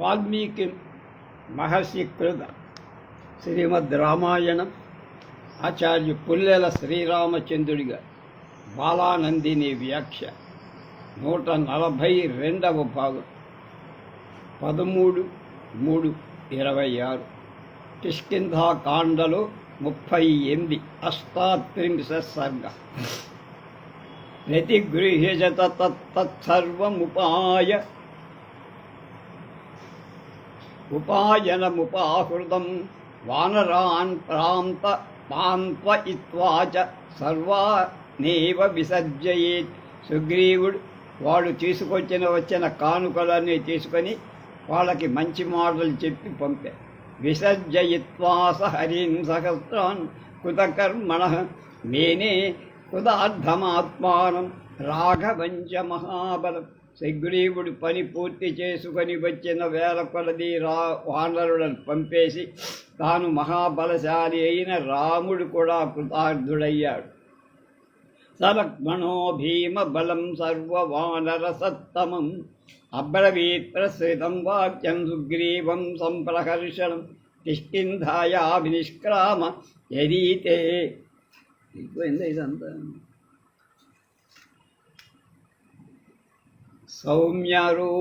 వాల్మీకి మహర్షి కృత శ్రీమద్ రామాయణం ఆచార్య పుల్లెల శ్రీరామచంద్రుడిగా బాలానందిని వ్యాఖ్య 142వ భాగం 13/3/26 కిష్కింధాకాండలో 38 అష్టాత్రింశ సర్గ. ప్రతిగృహ్యజత ఉపాయనముపాహృతం వానరాన్ పాంత్వయిత్వా చ సర్వానేవ విసర్జయేత్. సుగ్రీవుడు వాడు వచ్చిన కానుకలన్నీ తీసుకొని వాళ్ళకి మంచి మాటలు చెప్పి పంపారు. విసర్జయిత్వా హరిం సహస్రాన్ కృతకర్మణ మేనే కృతార్థమాత్మానం రాఘవంచ మహాబలం. సుగ్రీవుడు పని పూర్తి చేసుకొని వచ్చిన వేల కొలది వానరులను పంపేసి తాను మహాబలశాలి అయిన రాముడు కూడా కృతార్థుడయ్యాడు. సలక్ష్మణో భీమ బలం సర్వవానర సత్తమం అబ్రవీత్ ప్రసృతం వాక్యం సుగ్రీవం సంప్రహర్షణం కిష్కింధాయాభినిష్క్రామ యదీతే. అయిపోయిందా ఇదంతా? సౌమ్యరు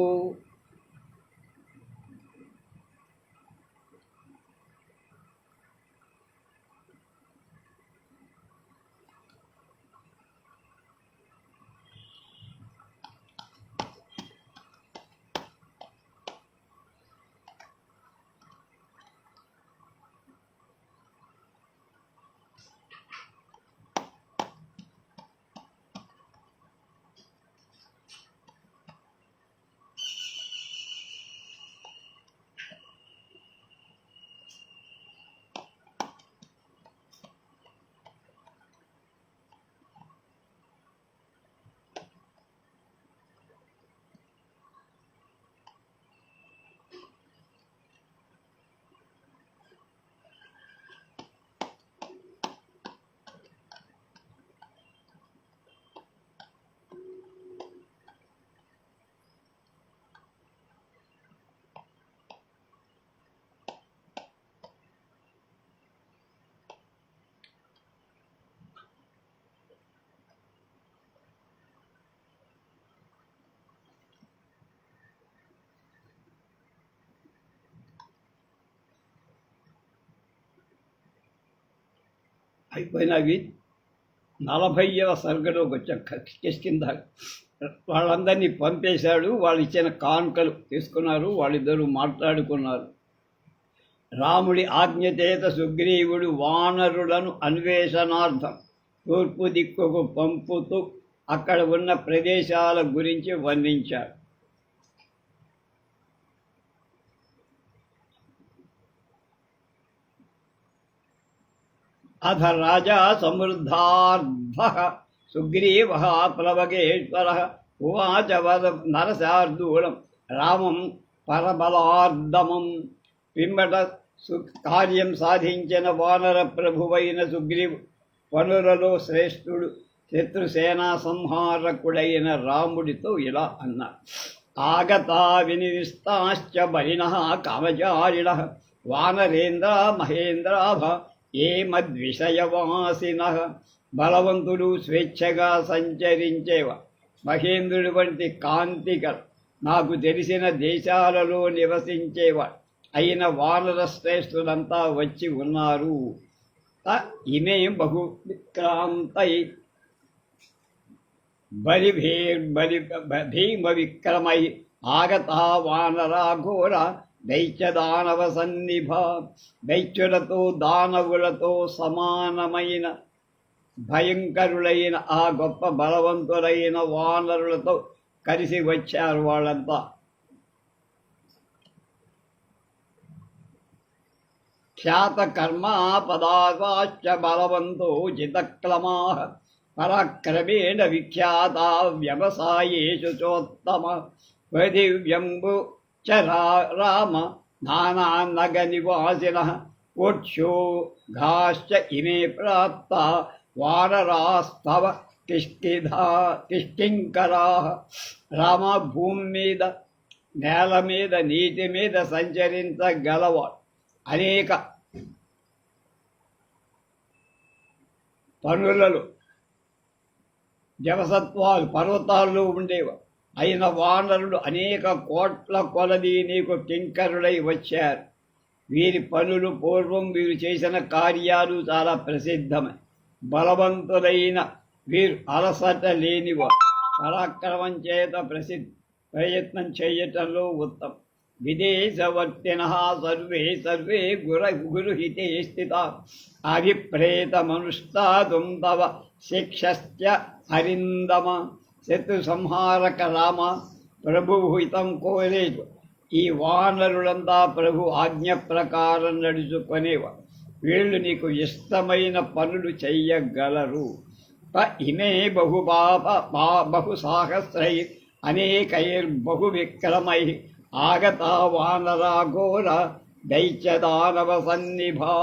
అయిపోయినవి 40వ సర్గలోకి వచ్చాం. కిష్కింధ వాళ్ళందరినీ పంపేశాడు. వాళ్ళు ఇచ్చిన కానుకలు తీసుకున్నారు. వాళ్ళిద్దరూ మాట్లాడుకున్నారు. రాముడి ఆజ్ఞచేత సుగ్రీవుడు వానరులను అన్వేషణార్థం తూర్పు దిక్కుకు పంపుతూ అక్కడ ఉన్న ప్రదేశాల గురించి వర్ణించాడు. అథ రాజా సమృద్ధార్థః సుగ్రీవః ప్లవగేశ్వరః ఉవాచ నరశార్దూలం రామం పరబలార్దమం. పిమ్మట కార్యం సాధించిన వానర ప్రభువైన సుగ్రీవు వనులలో శ్రేష్ఠుడు శత్రుసేనా సంహారకుడైన రాముడితో ఇలా అన్నారు. ఆగతా వినివిస్తాశ్చ బలినః కామచారిణః వానరేంద్ర మహేంద్రాభ ఏ మద్విషయవాసినః. బలవంతుడు స్వేచ్ఛగా సంచరించేవా మహేంద్రుడి వంటి కాంతికర్ నాకు తెలిసిన దేశాలలో నివసించేవా అయిన వానర శ్రేష్ఠులంతా వచ్చి ఉన్నారు. ఇమే బహు విక్రాంతై భీమ విక్రమై ఆగతా వానరా ఘోర దైత్యదానవ సన్నిభ. దైత్యులతో దానవులతో సమానమైన భయంకరులైన ఆ గొప్ప బలవంతులైన వానరులతో కలిసి వచ్చారు వాళ్ళంతా. ఖ్యాతకర్మా పదాశ్చ బలవంతో జితక్లమా పరాక్రమేణ విఖ్యాత వ్యవసాయేషు చోత్తమ. దివ్యంబు రామ నానానగ నివాసిన కోక్షో ఘాశ్చ ఇమే ప్రాప్త వానరాస్తవ కిష్కింకరా. రామ భూమి మీద నేల మీద నీటి మీద సంచరించగలవాడు. అనేక పనులలో జవసత్వాలు పర్వతాల్లో ఉండేవా అయిన వానరులు అనేక కోట్ల కొలది నీకు కింకరుడై వచ్చారు. వీరి పనులు పూర్వం వీరు చేసిన కార్యాలు చాలా ప్రసిద్ధమే. బలవంతులైన వీరు అలసట లేనివారు. పరాక్రమం చేత ప్రయత్నం చేయటంలో ఉత్తమం. విదేశవర్తిన సర్వే సర్వే గురుహితే స్థిత అభిప్రేతమనుష్ఠాతుం తవ శిక్షశ్చ అరిందమ. శత్రు సంహారక రామ, ప్రభువు హితం కోరేదు. ఈ వానరులంతా ప్రభు ఆజ్ఞ ప్రకారం నడుచుకునేవారు. వీళ్ళు నీకు ఇష్టమైన పనులు చెయ్యగలరు. ఇమే బహు సాహస్రై అనేకైర్బహు విక్రమై ఆగతా వానరా ఘోర దైత్యదానవ సన్నిభా.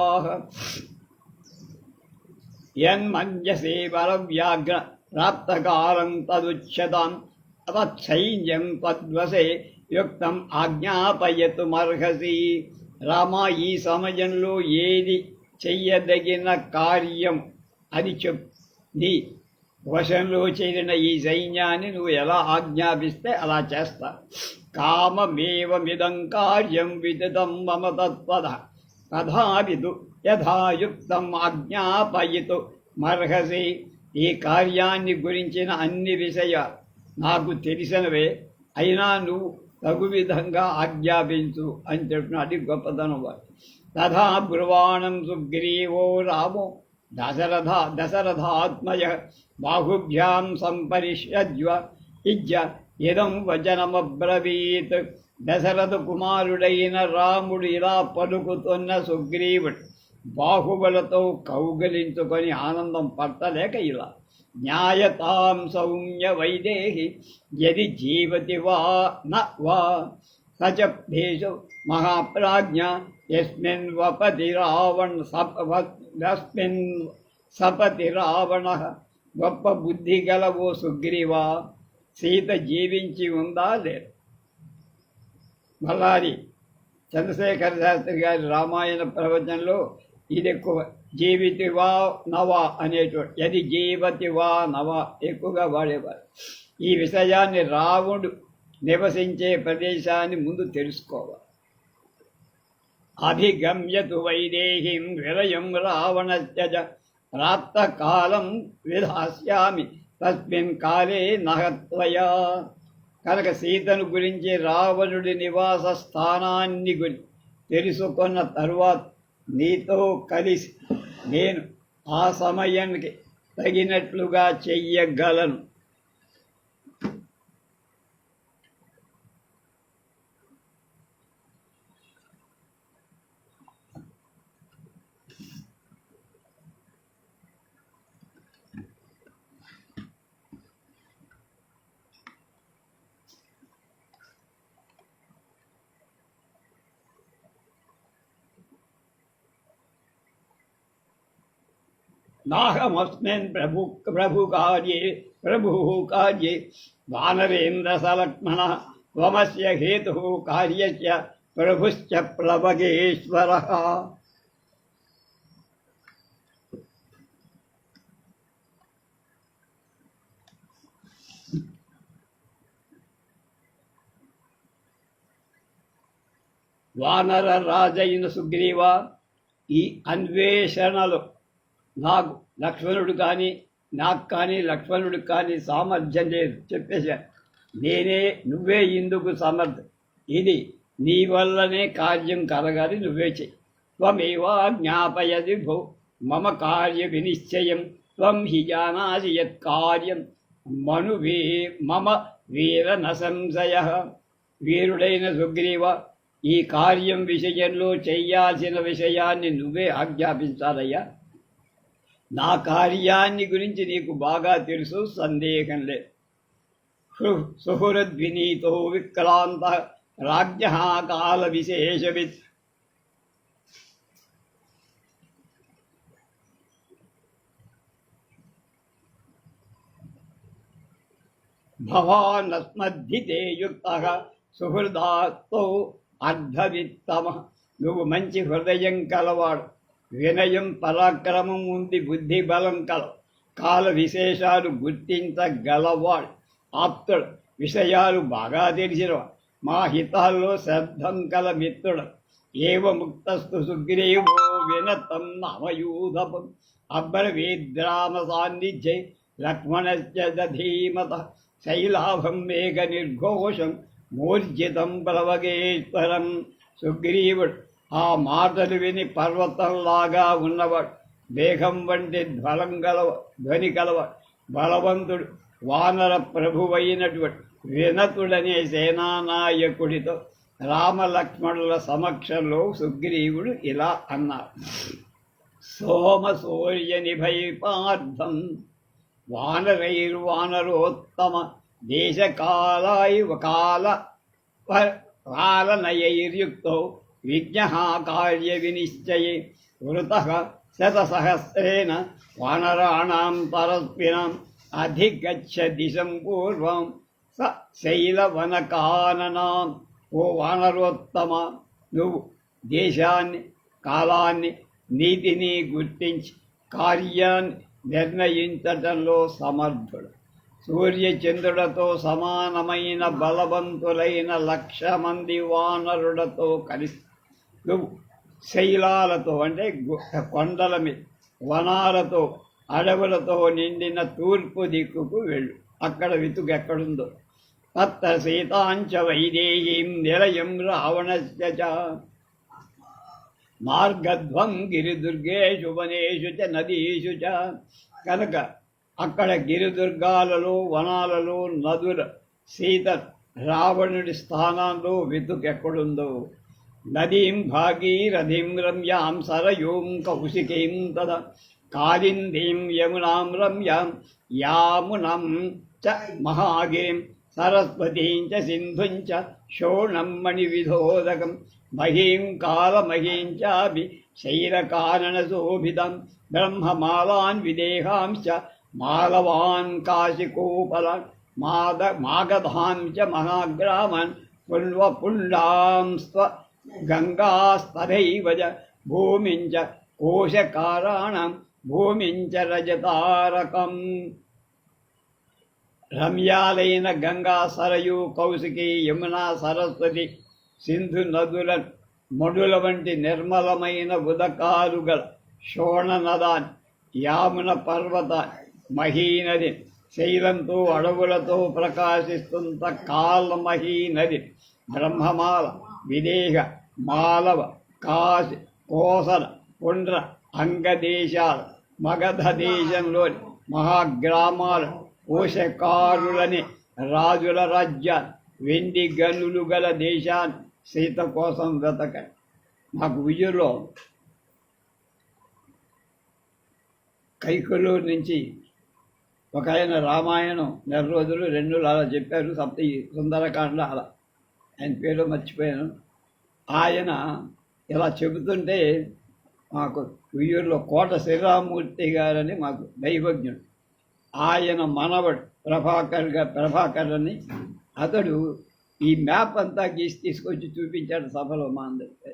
యన్మన్యసే వరవ్యాఘ్ర ప్రాప్తకాలం తదుచ్యతాం తత్సైన్యం తద్వసే యుక్తం ఆజ్ఞాపయతుమర్హసి. రామా, ఈ సమయంలో ఏది చెయ్యదగిన కార్యం అది చెప్పు. నీ వశంలో చేరిన ఈ సైన్యాన్ని నువ్వు ఎలా ఆజ్ఞాపిస్తే అలా చేస్తా. కామమేవమిదం కార్యం విదితం మమ తత్పద తథావిదు యథాయుక్తం ఆజ్ఞాపయితు మర్హసి. ఈ కార్యాన్ని గురించిన అన్ని విషయాలు నాకు తెలిసినవే, అయినా నువ్వు తగు విధంగా ఆజ్ఞాపించు అని చెప్పిన అది గొప్పతనం వాడు. తథా బ్రువాణం సుగ్రీవో రామో దశరథాత్మయ బాహుభ్యాం సంపరిష్యజ్వ ఇదం వచనమబ్రవీత్. దశరథ కుమారుడైన రాముడు ఇలా పలుకుతున్న సుగ్రీవుడు బాహుబలతో కౌగలించుకొని ఆనందం పట్టలేక ఇలా, జ్ఞాయతాం సౌమ్య వైదేహి యది జీవతి వా న వా సచప్దేశు మహాప్రాజ్ఞ యస్మిన్ సపతి రావణ. గొప్ప బుద్ధి గల ఓ సుగ్రీవా, సీత జీవించి ఉందా లేదు? మల్లారి చంద్రశేఖర శాస్త్రి గారి రామాయణ ప్రవచనంలో ఇది ఎక్కువ. జీవితివా నవా అనేటువంటి యది జీవతివా నవా ఎక్కువగా వాడేవారు. ఈ విషయాన్ని రావణుడు నివసించే ప్రదేశాన్ని ముందు తెలుసుకోవాలి. అభిగమ్యతు వైదేహీం విరయం రావణత్యజ ప్రాప్తకాలం విధాస్యామి తస్మిన్ కాలే నహత్వయా. కనుక సీతను గురించి రావణుడి నివాస స్థానాన్ని తెలుసుకున్న తరువాత నీతో కలిసి నేను ఆ సమయానికి తగినట్లుగా చెయ్యగలను. నాహమస్మిన్ ప్రభు కార్యే వానరేంద్ర సలక్ష్మణ త్వమస్య హేతు కార్యస్య ప్రభుశ్చ ప్లవగేశ్వరః. వానర రాజైన సుగ్రీవ, ఈ అన్వేషణలో నాకు లక్ష్మణుడు కానీ లక్ష్మణుడికి కానీ సామర్థ్యం లేదు చెప్పేశాను. నువ్వే ఇందుకు సమర్థ. ఇది నీ వల్లనే కార్యం కలగాలి, నువ్వే చెయ్యి. త్వమేవా జ్ఞాపయది భో మమ కార్య వినిశ్చయం త్వం హి జానాసి యత్ కార్యం మమ వీర న సంశయ. వీరుడైన సుగ్రీవ, ఈ కార్యం విషయంలో చెయ్యాల్సిన విషయాన్ని నువ్వే ఆజ్ఞాపించాలయ్యా. నా కార్యాన్ని గురించి నీకు బాగా తెలుసు, సందేహం లేదు. సుహృద్వినీతో విక్రాంత రాజ్ఞ కాల విశేషవిత్. భవానస్మద్ధితే యుక్తః సుహృదాతో అర్ధవిత్తమ. నువ్వు మంచి హృదయం కలవాడు, వినయం పరాక్రమం ఉంది, బుద్ధి బలం కలవు, కాల విశేషాలు గుర్తించగలవాడు, ఆప్తుడు, విషయాలు బాగా తెలిసినవాడు, మా హితాల్లో శ్రద్ధం కల మిత్రుడు. ఏవ ముక్తస్తు సుగ్రీవో వినతం నామయూధపం అబ్రవీద్రామ సాన్నిధ్యే లక్ష్మణస్య దధీమత శైలాభం మేఘ నిర్ఘోషం మూర్జితం ప్లవగేశ్వరం. సుగ్రీవుడు ఆ మాటలు విని పర్వతంలాగా ఉన్నవాడు, మేఘం వంటి ధ్వని కలవాడు, బలవంతుడు, వానర ప్రభువైనటువంటి వినతుడనే సేనానాయకుడితో రామలక్ష్మణుల సమక్షంలో సుగ్రీవుడు ఇలా అన్నారు. సోమ సూర్య నిభైపార్థం వానరైర్వానరోత్తమ కాలనయైర్యుక్తో విజ్ఞ కార్య వినిశ్చయే వృతః శతసహస్రేణ వానరాణాం పరస్మినాం అధిగచ్చ దిశం పూర్వం స శైలవనకాననాం. ఓ వానరోత్తమ, నువ్వు దేశాన్ని, కాలాన్ని, నీతిని గుర్తించి కార్యాన్ని నిర్ణయించటంలో సమర్థుడు. సూర్యచంద్రులతో సమానమైన బలవంతులైన 1,00,000 మంది వానరులతో కలిసి నువ్వు శైలాలతో అంటే కొండల మీద, వనాలతో, అడవులతో నిండిన తూర్పు దిక్కుకు వెళ్ళు. అక్కడ వెతుకు ఎక్కడుందో. తత్ర సీతాంచ వైదేహీం నిలయం రావణస్య చ మార్గధ్వం గిరిదుర్గేషు వనేషు చ నదీషు చ. కనుక అక్కడ గిరిదుర్గాలలో, వనాలలో, నదుల, సీత రావణుడి స్థానాల్లో వెతుకెక్కడుందో. నదీం భాగీరథీం రమ్యాం సరయూం కౌశికీం తద కాళిందీం యమునాం రమ్యాం యామునం చ మహాగిరిం సరస్వతీం చ సింధుం చ శోణం మణివిధోదకం మహీం కాలమహీం చాపి శైలకాననశోభితం బ్రహ్మమాలాన్ విదేహాంశ్చ మాలవాన్ కాశికోపలాన్ మాగధాన్ చ మహాగ్రామాన్ పుల్వపుండాంస్వ గంగాస్తథైవ చ భూమిం చ కోశకారాణం భూమిం చ రజతారకం. రమ్యాలైన గంగా, సరయు, కౌశికి, యమున, సరస్వతి, సింధు నదుల మడుల వంటి నిర్మలమైన ఉదకాలు గల శోణనదాన్ని, యామున పర్వతాన్ని, మహీనది, శైలంతో అడవులతో ప్రకాశిస్తున్న కాలమహీనది, బ్రహ్మమాల, విదేహ, మాలవ, కాశి, కోసల, పుండ్ర, అంగదేశాలు, మగధ దేశంలోని మహాగ్రామాలు, పోషకారులని, రాజుల రాజ్యాన్ని, వెండి గనులు గల దేశాన్ని సీత కోసం వెతకండి. మాకు విజులో కైకలూరు నుంచి ఒక ఆయన రామాయణం 2 రోజులు 2 అలా చెప్పారు, సప్త సుందరకాండ అలా, ఆయన పేరు మర్చిపోయాను. ఆయన ఇలా చెబుతుంటే మాకు ఉయ్యూరులో కోట శ్రీరామూర్తి గారని మాకు దైవజ్ఞుడు, ఆయన మనవడు ప్రభాకర్ అని అతడు ఈ మ్యాప్ అంతా గీసి తీసుకొచ్చి చూపించాడు సభలో మా అందరికీ.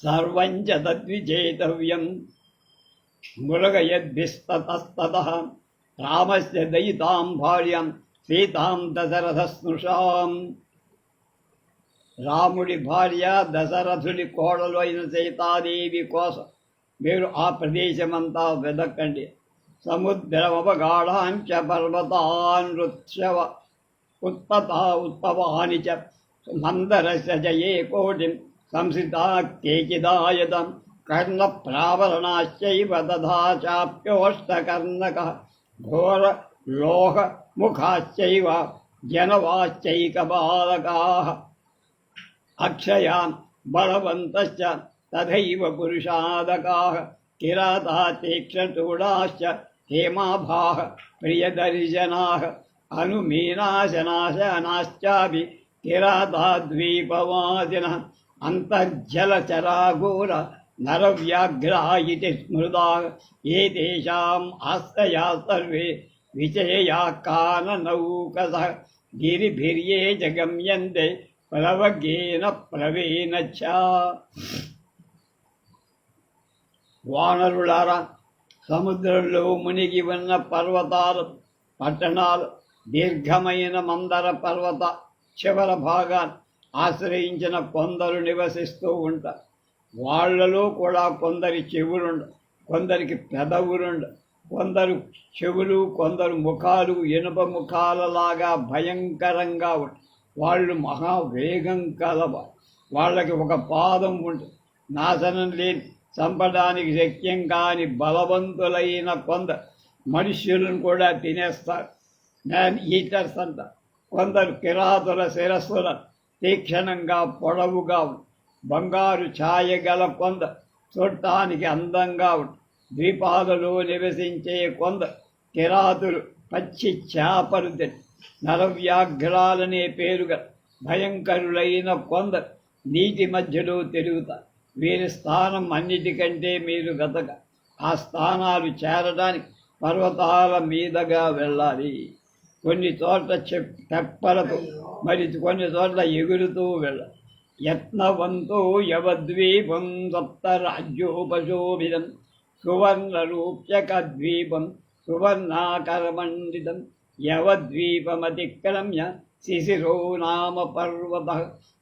సర్వంచ తద్విచేతవ్యం మురగయద్భిస్తతస్తతః రామస్య దయితాం భార్యం సీతాం దశరథస్నుషాం. రాముడి భార్య దశరథుడి కోడలు అయిన సీతాదేవి కోసం మీరు ఆ ప్రదేశమంతా వెదకండి. సముద్రమపగాఢాంచ పర్వతాన్ రుత్సవ ఉత్పవాని చ మందరస్య జయే కోటిం సంసితా కేచిదాయతం కర్ణప్రావరణాశ్చైవ తథా చాప్యోష్టకర్ణకః ఘోర లోహ ముఖాశ్చైవ జనవాశ్చైకబాలకాః అక్షయాన్ బలవంతశ్చ తథైవ పురుషాదకాః కిరాతా తీక్ష్ణచూడాశ్చ హేమాభాః ప్రియదర్శనాః అనుమీనాశనాశనాశ్చాపి కిరాతాద్వీపవాసినః అంతర్జలచరాఘోర నరవ్యాఘ్రా ఇతి స్మృతాః ఏతేషాం ఆశ్రయా సర్వే విజయా కాననౌకసః గిరిభిర్యే జగమ్యంతే ప్లవగేన ప్లవేన చ. వానరులారా, సముద్రంలో మునిగి ఉన్న పర్వతాలు, పట్టణాలు, దీర్ఘమైన మందర పర్వత చివర భాగాన్ని ఆశ్రయించిన కొందరు నివసిస్తూ ఉంటారు. వాళ్లలో కూడా కొందరి చెవులుండ, కొందరికి పెదవులుండ, కొందరు చెవులు, కొందరు ముఖాలు ఇనుప ముఖాలలాగా భయంకరంగా ఉంటాయి. వాళ్ళు మహావేగం కలవారు. వాళ్ళకి ఒక పాదం ఉంటుంది. నాశనం లేని, చంపడానికి శక్యం కాని బలవంతులైన కొందరు మనుష్యులను కూడా తినేస్తారు. మ్యాన్ ఈటర్స్ అంట. కొందరు కిరాతుల శిరస్సుల తీక్షణంగా పొడవుగా ఉంది. బంగారు ఛాయ గల కొందరు చూడటానికి అందంగా ఉంది. ద్వీపాలలో నివసించే కొందరు కిరాతులు పచ్చి చేపలు తిని నరవ్యాఘ్రాలనే పేరుగా భయంకరులైన కొందరు నీటి మధ్యలో తిరుగుతారు. వీరి స్థానం అన్నిటికంటే మీరు వెతక. ఆ స్థానాలు చేరడానికి పర్వతాల మీదగా వెళ్ళాలి. కొన్ని చోట్ల తెప్పలతో, మరి కొన్ని చోట్ల ఎగురుతూ వెళ్ళాలి. యత్నవంతో యవద్వీపం సప్తరాజ్యోపశోభితం సువర్ణరూప్యకద్వీపం సువర్ణాకరమండితం యవద్వీపమతిక్రమ్య శిశిరో నామ పర్వత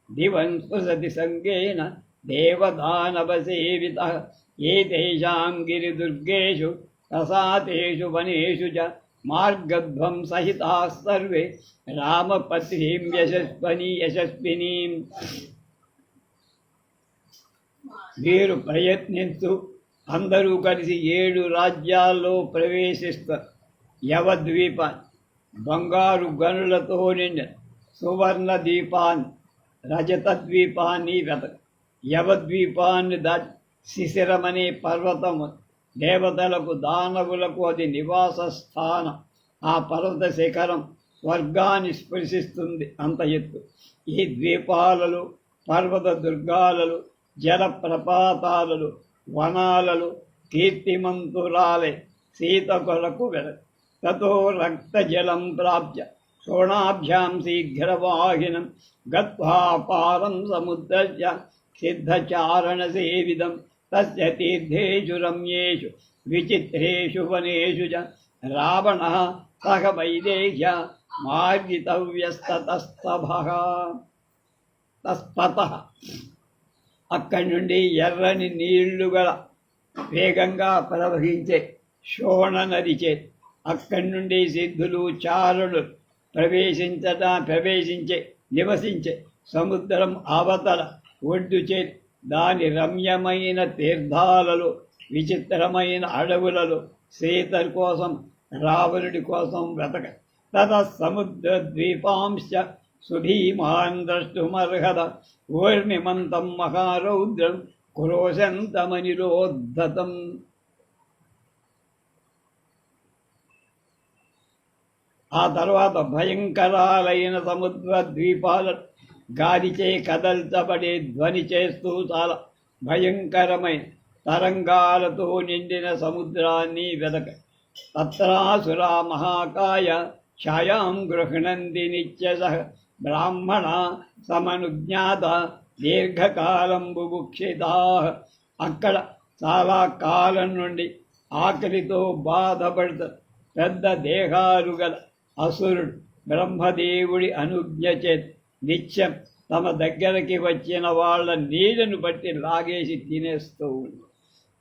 దివం స్పృశతి సంగేన దేవదానవసేవితః ఏతేషాం గిరిదుర్గేషు ప్రసాతేషు వనేషు చ మార్గధ్వం సహితాః సర్వే రామపత్నీం యశస్వినీం. వీరు ప్రయత్నిస్తూ అందరూ కలిసి 7 రాజ్యాల్లో ప్రవేశిస్తారు. యవద్వీపాన్ని, బంగారు గనులతో నిండిన సువర్ణ ద్వీపాన్ని, రజత ద్వీపాన్ని వెతక. యవద్వీపాన్ని దాటి శిశిరమనే పర్వతము, దేవతలకు దానవులకు అది నివాస స్థానం. ఆ పర్వత శిఖరం స్వర్గాన్ని స్పృశిస్తుంది, అంత ఎత్తు. ఈ ద్వీపాలలో పర్వత దుర్గాలలో, జలప్రపాతాలలో, వనాలలో కీర్తిమంతురాలే సీత కొరకు వెళ. తతో రక్తజలం ప్రాప్య శోణాభ్యాం శీఘ్రవాహినం గత్వా పారం సముద్రస్య సిద్ధచారణసేవిదం తస్య తీర్థేషు రమ్యేషు విచిత్రేషు వనేషు చ రావణః సహ వైదేహ్య మార్గితవ్యస్తతస్తభః. అక్కడి నుండి ఎర్రని నీళ్లు గల వేగంగా ప్రవహించే శోణ నది చే అక్కడి నుండి సిద్ధులు, చారులు నివసించే సముద్రం అవతల ఒడ్డు చే దాని రమ్యమైన తీర్థాలలో, విచిత్రమైన అడవులలో సీత కోసం, రావణుడి కోసం వెతక. తత సముద్ర ద్వీపాంశ సుధీమాన్ ద్రష్టుమర్హత ఊర్మిమంతం మహారౌద్రం క్రోశంతమనిరోద్ధతం. ఆ తర్వాత భయంకరాలైన సముద్ర ద్వీపాలను గాలిచే కదల్చబడే ధ్వని చేస్తూ చాలా భయంకరమైన తరంగాలతో నిండిన సముద్రాన్ని వెదక. తత్రాసురా మహాకాయ ఛాయాం గృహణంతి నిత్యసః బ్రాహ్మణ సమనుజ్ఞాత దీర్ఘకాలం బుభుక్షితాః. అక్కడ చాలా కాలం నుండి ఆకలితో బాధపడుతూ పెద్ద దేహాలు గల అసురుడు బ్రహ్మదేవుడి అనుజ్ఞ చేత నిత్యం తమ దగ్గరికి వచ్చిన వాళ్ళ నీళ్లను బట్టి లాగేసి తినేస్తూ ఉంది.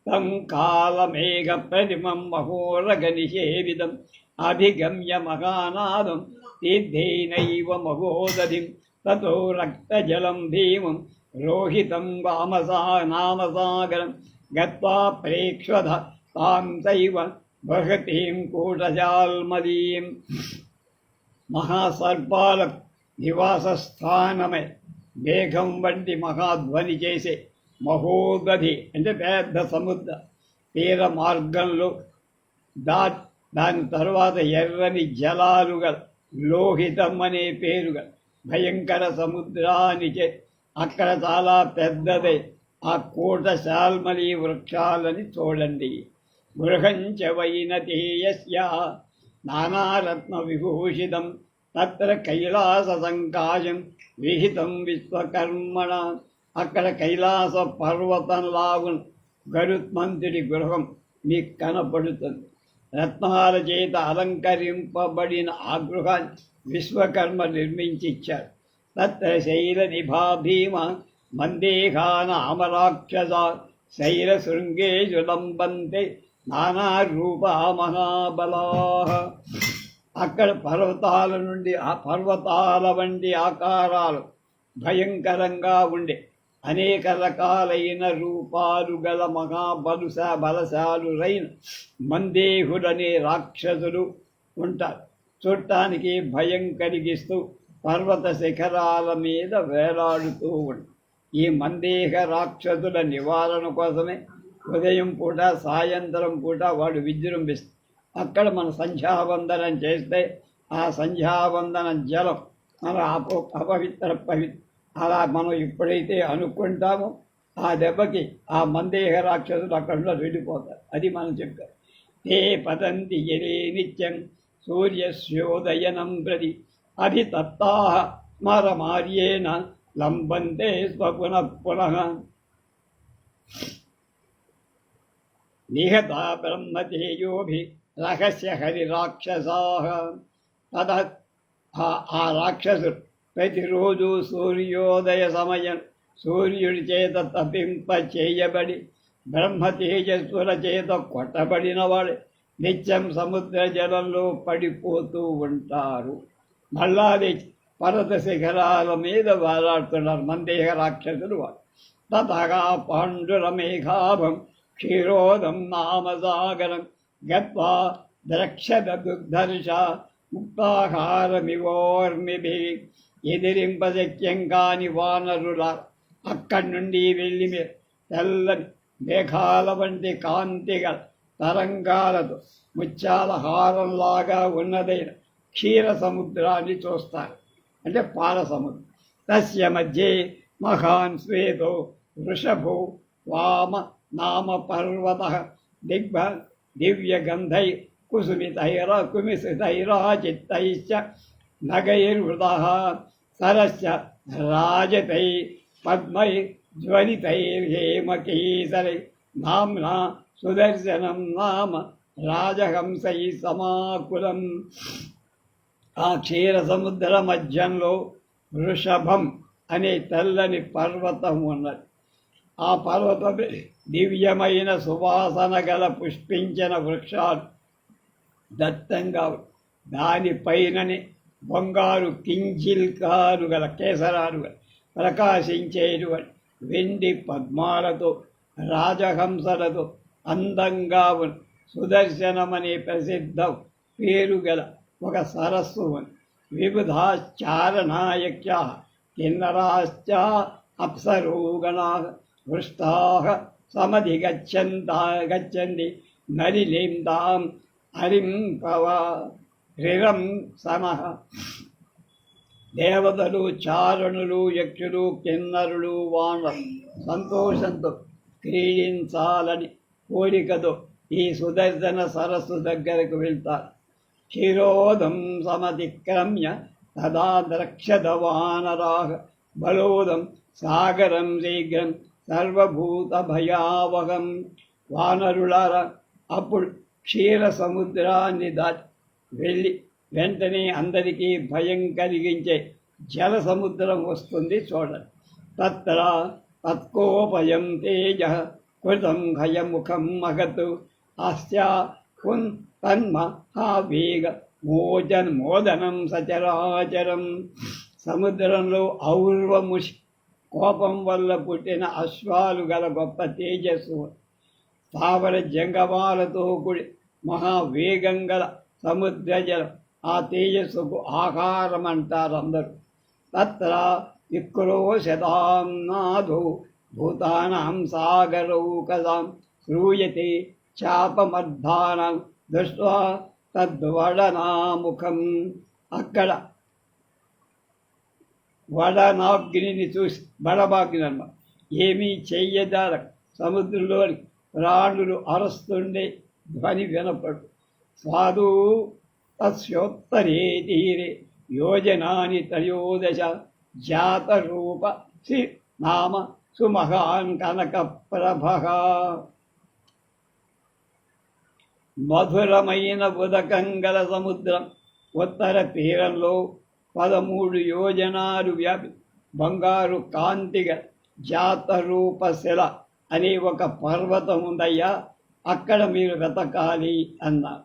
తం కాలమేఘ ప్రతిమం మహోరగ నిషేవిదం అభిగమ్య మహానాదం తీర్థేనైవ మహోదధిం తతో రక్తజలం భీమం రోహితం నామసాగరం గత్వా ప్రేక్షధ తాం చైవ బృహతీం కూటజాల్మదీం. మహాసర్పాల నివాస స్థానమే మేఘం వంటి మహాధ్వని చేసే మహోదధి అంటే పెద్ద సముద్ర తీర మార్గంలో దాని తరువాత ఎర్రని జలాలుగా లోహితం అనే పేరుగా భయంకర సముద్రాన్ని అక్కడ చాలా పెద్దదై ఆ కూటశాల్మలి వృక్షాలని చూడండి. గృహంచ వైనతేయస్య నానారత్న విభూషితం తత్ర కైలాస సంకాశం విహితం విశ్వకర్మణ. అక్కడ కైలాస పర్వతంలాగు గరుత్మంతుడి గృహం మీకు కనపడుతుంది. రత్నాల చేత అలంకరింపబడిన ఆ గృహాన్ని విశ్వకర్మ నిర్మించి ఇచ్చాడు. తత్ర శైల నిభా భీమ మందేహానామరాక్షస శైలశృంగేషు లంబంతే నానారూపా మహాబలా. అక్కడ పర్వతాల నుండి ఆ పర్వతాల వంటి ఆకారాలు భయంకరంగా ఉండే అనేక రకాలైన రూపాలు గల బలశాలురైన మందేహుడనే రాక్షసులు ఉంటారు. చూడటానికి భయం కలిగిస్తూ పర్వత శిఖరాల మీద వేలాడుతూ ఉంటారు. ఈ మందేహ రాక్షసుల నివారణ కోసమే ఉదయం పూట సాయంత్రం పూట వాడు విజృంభిస్తారు. అక్కడ మన సంధ్యావందనం చేస్తే ఆ సంధ్యావందన జలం మన అపవిత్ర అలా మనం ఎప్పుడైతే అనుకుంటామో ఆ దెబ్బకి ఆ మందేహ రాక్షసులు అక్కడ వెళ్ళిపోతారు. అది మనం చెప్పారు. తే పతంతి యదే నిత్యం సూర్యస్యోదయనం ప్రతి అభితత్తాః స్మరమార్యేణ లంబంతే స్వపునః పునః. నిహతా బ్రహ్మతేజోభి రహస్య హరిరాక్షసాః. ఆ రాక్షసుడు ప్రతిరోజు సూర్యోదయ సమయం సూర్యుడి చేత తప్పింప చేయబడి బ్రహ్మ తేజస్సుల చేత కొట్టబడినవాడు నిత్యం సముద్ర జలంలో పడిపోతూ ఉంటారు. మళ్ళా పర్వత శిఖరాల మీద వాలాడుతున్నారు మందేహ రాక్షసులు వాడు. తథగా పాండురమేఘాభం క్షీరోదం నామసాగరం గత్వా ద్రక్షద దుగ్ధర్ష ముక్తాహారమివోర్మిభి. ఎదిరింపశక్యం కాని వానరుల అక్కడి నుండి వెళ్ళి మీరు తెల్లని మేఘాల వంటి కాంతిగల తరంగాలతో ముత్యాల హారంలాగా ఉన్నదైన క్షీర సముద్రాన్ని చూస్తారు. అంటే పాల సముద్రం. తస్య మధ్యే మహాన్ శ్వేతో వృషభో వామ నామ పర్వత దివ్యగంధై కుమిసితైరాచిత్తైశ్చ నగైర్వృతః సరస్య రాజతై పద్మై జ్వలితైర్హేమకేసరై నామ్నా సుదర్శనం నామ రాజహంసై సమాకులం. ఆ క్షీర సముద్ర మధ్యంలో వృషభం అనే తెల్లని పర్వతం ఉన్నది. ఆ పర్వతం దివ్యమైన సువాసన గల పుష్పించిన వృక్షాలు దట్టంగా దానిపైననే బంగారు కించిల్కాలు గల కేసరాలు గల ప్రకాశించేటువంటి వెండి పద్మాలతో రాజహంసలతో అందంగా ఉన్న సుదర్శనమనే ప్రసిద్ధ పేరు గల ఒక సరస్సు ఉంది. విబుధాశ్చారణాయక్యా కిన్నరాశ్చ అప్సరోగణా వృష్టాః సమధిగచ్చంది నలిలిందాం హరిం పవా రిరం సమః. దేవతలు, చారణులు, యక్షులు, కిన్నరులు, వానరులు సంతోషంతో క్రీడించాలని కోరికతో ఈ సుదర్శన సరస్సు దగ్గరకు వెళ్తారు. క్షీరోదం సమతిక్రమ్య తదా ద్రక్షద వానరాః బలోదం సాగరం శీఘ్రం సర్వభూత భయావహం. వానరులారా అప్పుడు క్షీర సముద్రాన్ని దాటి వెళ్ళి వెంటనే అందరికీ భయం కలిగించే జల సముద్రం వస్తుంది చూడండి. తత్ర తత్కోపయం తేజ కృతం హయముఖం మహత్ ఆస్యా పున్ తన్మహావేగ మోదనం సచరాచరం. సముద్రంలో ఔర్వముషి కోపం వల్ల పుట్టిన అశ్వాలు గల గొప్ప తేజస్సు స్థావర జంగమాలతో కూడి మహావేగం గల సముద్ర జలం ఆ తేజస్సుకు ఆహారం అంటారు అందరూ. తత్ర విక్రోశతాం నాదో భూతానాం సాగరౌకసాం శ్రూయతే చాపమర్ధానం దృష్ట్వా తద్వడనాముఖం. అక్కడ వడనాగ్నిని చూసి బడబాగ్ని అన్నమాట ఏమీ చెయ్యదార సముద్రంలోని ప్రాణులు అరస్తుండే ధ్వని వినపడు. స్వాదు తస్యోత్తరే తీరే योजनानि त्रयोदश जातरूप శ్రీ నామ సుమహాన్ కనకప్రభః. మధురమైన ఉదకంగల సముద్రం ఉత్తర తీరంలో 13 యోజనాలు వ్యాపి బంగారు కాంతిగా జాతరూపశిల అనే ఒక పర్వతం ఉందయ్యా, అక్కడ మీరు వెతకాలి అన్నారు.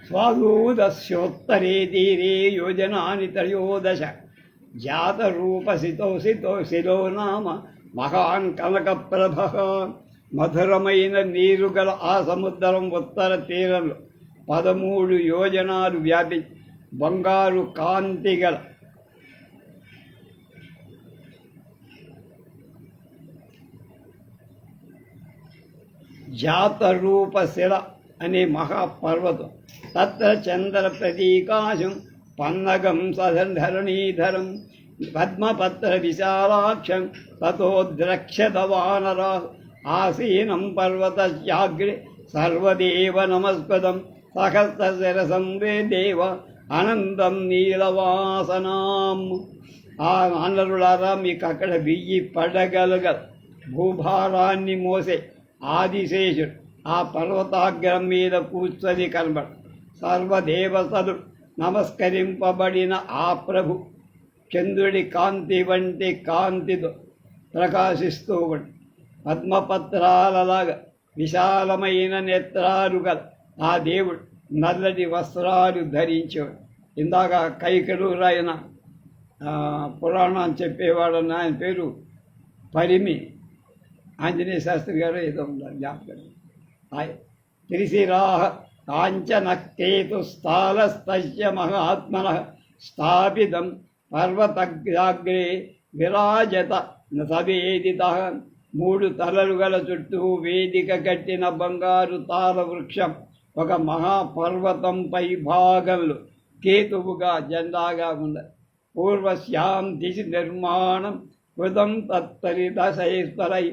स्वादूदस्योत्तरे तीरे योजनानि त्रयोदश जातरूपसितो नाम महान् कनकप्रभः. మధురమైన నీరు గల ఆ సముద్రం ఉత్తర తీరంలో 13 యోజనాలు వ్యాపి బంగారు కాంతి గల జాతరూపశిల అనే మహాపర్వతం. తత్ర చంద్ర ప్రతీకాశం పన్నగం సధరణీధరం పద్మపత్ర విశాలాక్షం తతో ద్రక్ష్యత వానరా. ఆసీనం పర్వతస్యాగ్రే సర్వదేవ నమస్కృతం సహస్రశిరసం దేవ అనంతం నీలవాసనాం. ఆ వానరులారా, మీకు అక్కడ 1000 పడగలుగ భూభారాన్ని మోసే ఆదిశేషుడు ఆ పర్వతాగ్రం మీద కూర్చొని కనబడు. సర్వదేవతలు నమస్కరింపబడిన ఆ ప్రభు చంద్రుడి కాంతి వంటి కాంతితో ప్రకాశిస్తూ ఉండి పద్మపత్రాలలాగా విశాలమైన నేత్రాలు గల ఆ దేవుడు నల్లటి వస్త్రాలు ధరించేవాడు. ఇందాక కైకలూరాయన పురాణం చెప్పేవాడన్న ఆయన పేరు పరిమి ఆంజనేయ శాస్త్రి గారు ఏదో ఉన్నారు జ్ఞాపకం. త్రిశిరాహ కాంచనకేతుస్థాలస్తస్య మహాత్మన స్థాపితం పర్వతగ్రాగ్రే విరాజత సవేదిత. 3 తలలు గల చుట్టూ వేదిక కట్టిన బంగారు తార వృక్షం ఒక మహాపర్వతంపై భాగంలో కేతువుగా జెండాగా ఉన్నది. పూర్వశ్యాం దిశి నిర్మాణం కృతం తత్తరిదశైశ్వరై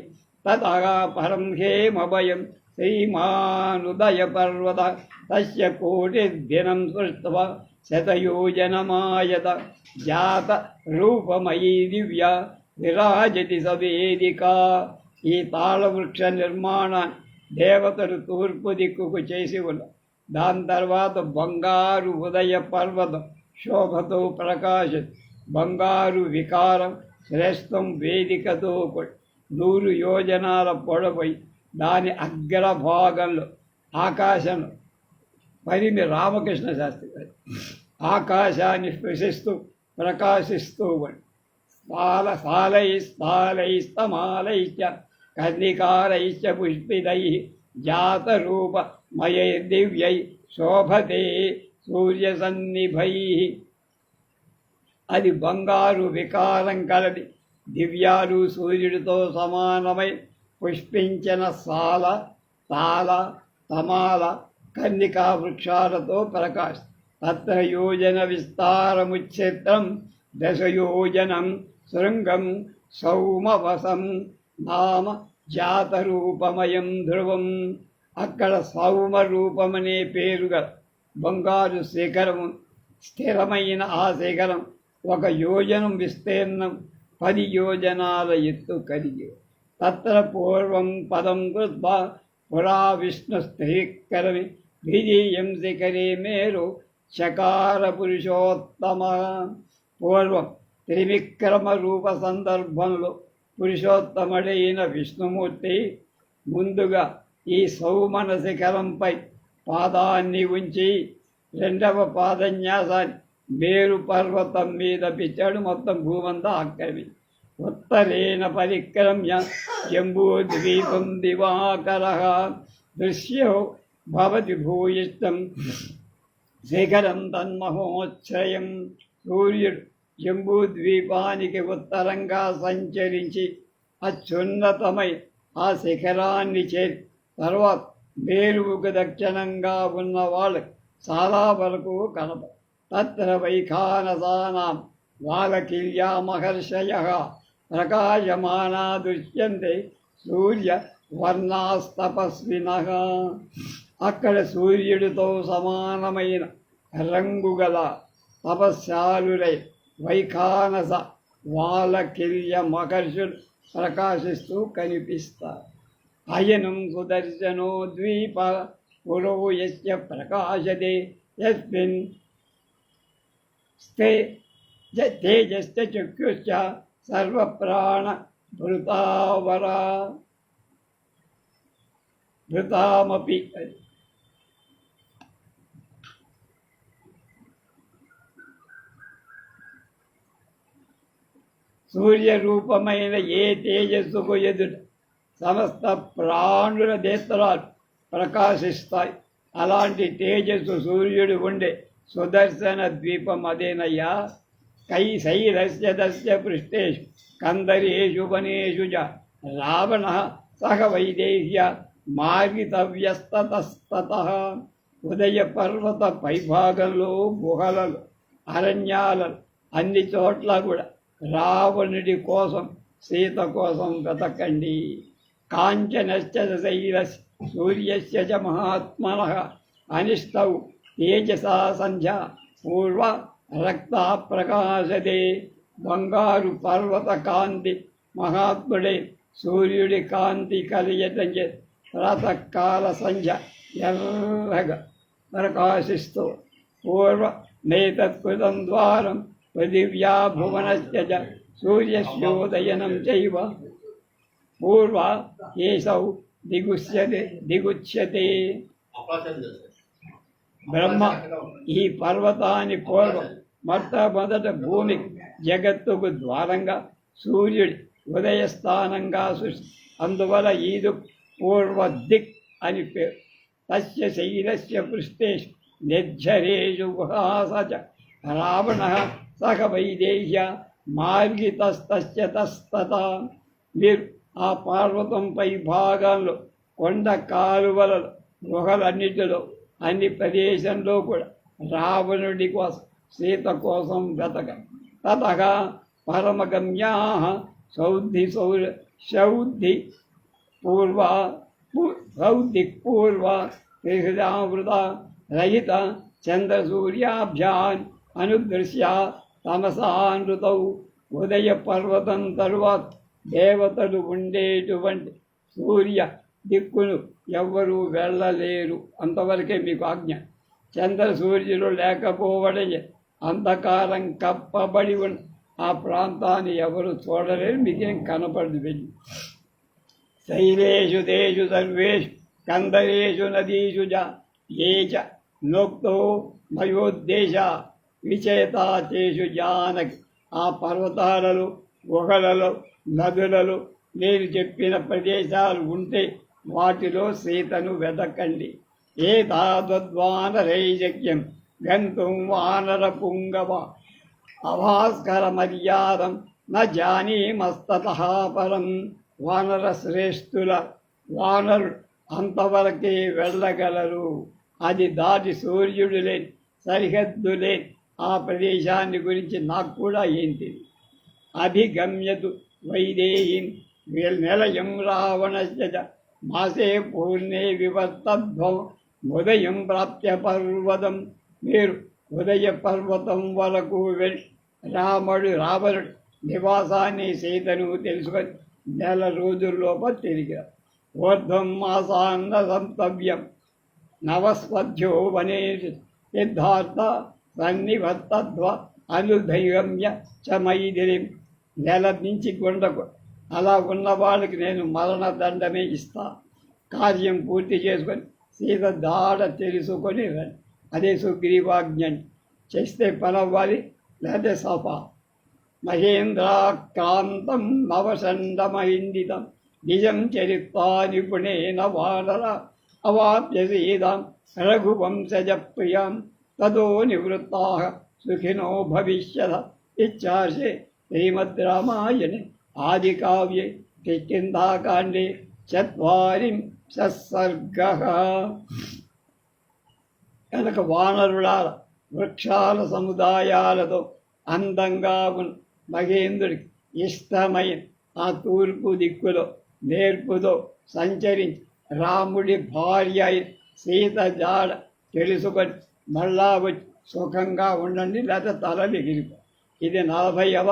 తతగా పరం హేమభయం శ్రీమానుదయ పర్వత తస్య కోటిర్దినం సృష్ట్వా శతయోజనమాయత జాత రూపమయీ దివ్య విరాజతి సవేదికా. ఈ తాళవృక్ష నిర్మాణాన్ని దేవతలు తూర్పు దిక్కుకు చేసి ఉన్నారు. దాని తర్వాత బంగారు ఉదయ పర్వతం శోభతో ప్రకాశం, బంగారు వికారం శ్రేష్టం వేదికతో 100 యోజనాల పొడవై దాని అగ్రభాగంలో ఆకాశంలో పరిమి రామకృష్ణ శాస్త్రి గారు ఆకాశాన్ని స్పృశిస్తూ ప్రకాశిస్తూ ఉండి స్థాలైస్తమాలైశ్చ కర్ణికారైశ్చ పుష్పితై జాతరూపమయై దివ్యై శోభతే సూర్యసన్నిభై. అది బంగారు వికారం కలది, దివ్యాలు సూర్యుడితో సమానమై పుష్పించిన సాల తాల తమాల కన్నికా వృక్షాలతో ప్రకాశ్. తత్ర యోజన విస్తారముచ్ఛిత్రం దశయోజనం శృంగం సౌమవసం నామ జాతరూపమయం ధ్రువం. అక్కడ సౌమరూపమనే పేరుగా బంగారు శిఖరము స్థిరమైన ఆ శిఖరం 1 యోజనం విస్తీర్ణం 10 యోజనాల ఎత్తు కలిగి. తత్ర పూర్వం పదం కృత్వా పురా విష్ణు స్త్రీకరమి ద్వితీయం శిఖరే మేరు చకార పురుషోత్తమ. పూర్వం త్రివిక్రమ రూప సందర్భంలో పురుషోత్తముడైన విష్ణుమూర్తి ముందుగా ఈ సౌమన శిఖరంపై పాదాన్ని ఉంచి 2వ పాదన్యాసాన్ని మేరు పర్వతం మీద పెట్టాడు. మొత్తం భూమంతా ఆక్రమించి ఉత్తరేణ పరిక్రమ్య జంబూద్వీపం దివాకర దృశ్యో భవతి భూయిష్టం శిఖరం తన్మహోశ్రయం. సూర్యుడు జంబూద్వీపానికి ఉత్తరంగా సంచరించి అత్యున్నతమై ఆ శిఖరాన్ని చేరి తర్వాత మేరువుకు దక్షిణంగా ఉన్న వాళ్ళు చాలా వరకు కనప. తత్ర వైఖానసానాం వాలకిల్యా మహర్షయః ప్రకాశమానా దృశ్యంతే సూర్య వర్ణాస్తపస్వినః. అక్కడ సూర్యుడితో సమానమైన రంగుగల తపస్శాలులై వైఖానస వాలకిల్య మహర్షులు ప్రకాశిస్తూ కనిపిస్తారు. అయనం సుదర్శనో ద్వీప పురో యస్య ప్రకాశతే యస్మిన్ తేజశ్చ చక్షుశ్చ సర్వప్రాణ భృతామపి. సూర్యరూపమైన ఏ తేజస్సుకు ఎదుట సమస్త ప్రాణుల నేత్రాలు ప్రకాశిస్తాయి. అలాంటి తేజస్సు సూర్యుడు ఉండే సుదర్శన ద్వీపం అదేనయ్యా. కైశైరస్య దస్య పృష్టేషు కందరేషు వనేషు చ రావణః సహ వైదేహ్య మార్గితవ్యస్తతస్తతః. ఉదయ పర్వత పైభాగంలో గుహలలో అరణ్యాలలో అన్ని చోట్ల కూడా రావణుడి కోసం సీత కోసం వెతకండి. काञ्चनश्च शैलस्य सूर्यस्य च महात्मनः अनिष्टौ तेजसा सन्ध्या पूर्वा रक्ता प्रकाशते బంగారు పర్వత కాంతి మహాత్ముడే సూర్యుడి కాంతి కలియటంచే ప్రాతకాల సంధ్య ఎర్రగా ప్రకాశిస్తూ పూర్వ నేతత్కృతం ద్వారం పృథివ్యా భువనస్య చ సూర్యస్యోదయనం చైవ పూర్వ కేశౌ దిగుచ్యతే బ్రహ్మ ఈ పర్వతాన్ని పూర్వం మొట్టమొదట భూమి జగత్తుకు ద్వారంగా సూర్యుడి ఉదయస్థానంగా సృష్టి అందువల్ల ఈదు పూర్వ దిక్ అని పేరు తస్య శైలస్య పృష్ఠేషు నిర్ఝరేషు గుహాస రావణ సహ వైదేహ్య మార్గితస్తస్య తస్తత మీరు ఆ పర్వతంపై భాగంలో కొండ కాలువలలో గుహలన్నిటిలో అన్ని ప్రదేశంలో కూడా రావణుడి కోసం సీత కోసం వెతక తతగా పరమగమ్యా సౌద్ధి పూర్వ త్రిహృదామృత రహిత చంద్రసూర్యాభ్యాన్ అనుదృశ్య తమసానృతౌ ఉదయ పర్వతం తరువాత దేవతలు ఉండేటువంటి సూర్య దిక్కును ఎవ్వరూ వెళ్ళలేరు అంతవరకే మీకు ఆజ్ఞ చంద్ర సూర్యులు లేకపోవడే అంధకారం కప్పబడి ఉన్న ఆ ప్రాంతాన్ని ఎవరు చూడలేరు మీకేం కనపడదు వెళ్ళి శైలేషు దేశు సర్వేషు కందరేషు నదీషు ఏ చ నోక్తో మయోద్దేశ విచేతాచేషు జానకి ఆ పర్వతాలలో గుహలలో నదులలో నేను చెప్పిన ప్రదేశాలు ఉంటే వాటిలో సీతను వెతకండి ఏ తాద్వానరైజక్యం గంతుం వానర పుంగవ అభాస్కర మర్యాదం న జానీమస్తతః పరం వానర శ్రేష్ఠుల వానరుడు అంతవరకే వెళ్ళగలరు అది దాటి సూర్యుడు లేని సరిహద్దు లేని ఆ ప్రదేశాన్ని గురించి నాకు కూడా ఏంటి అభిగమ్యతు వైదేహీం నిలయం రావణస్య మాసే పూర్ణే వివర్తధ్వం ఉదయం ప్రాప్య పర్వతం మీరు ఉదయ పర్వతం వరకు వెళ్ళి రావణుడు నివాసాన్ని సీతను తెలుసుకొని నెల రోజుల్లోప తిరిగారు ఊర్ధ్వం మాసాన్న సంతవ్యం నవస్పథ్యో వనే సిద్ధార్థ సన్నివర్తధ్వ అనుధైగమ్య చ మైథిలిం నెల నుంచి గుండకు అలా ఉన్న వాళ్ళకి నేను మరణదండమే ఇస్తా కార్యం పూర్తి చేసుకొని సీత దాడ తెలుసుకొని రండి అదే సుగ్రీవాజ్ఞని చేస్తే పనవ్వాలి లేకపోతే సఫా మహేంద్రాక్రాంతం నవషండమహిందితం నిజం చరిత్వా నిపుణేన వానర అవాప్య సీతాం రఘువంశజ ప్రియాం తదో నివృత్తాః సుఖినో భవిష్యత ఇచ్చార్షే శ్రీమద్ రామాయణే ఆదికావ్యే కిష్కింధాకాండే 40 సర్గః. కనుక వానరులాల వృక్షాల సముదాయాలతో అందంగా ఉన్న మహేంద్రుడికి ఇష్టమైన ఆ తూర్పు దిక్కులో నేర్పుతో సంచరించి రాముడి భార్య అయిన సీత జాడ తెలుసుకొని మళ్ళా వచ్చి సుఖంగా ఉండండి లేదా తలలు ఎగిరిపో. ఇది 40వ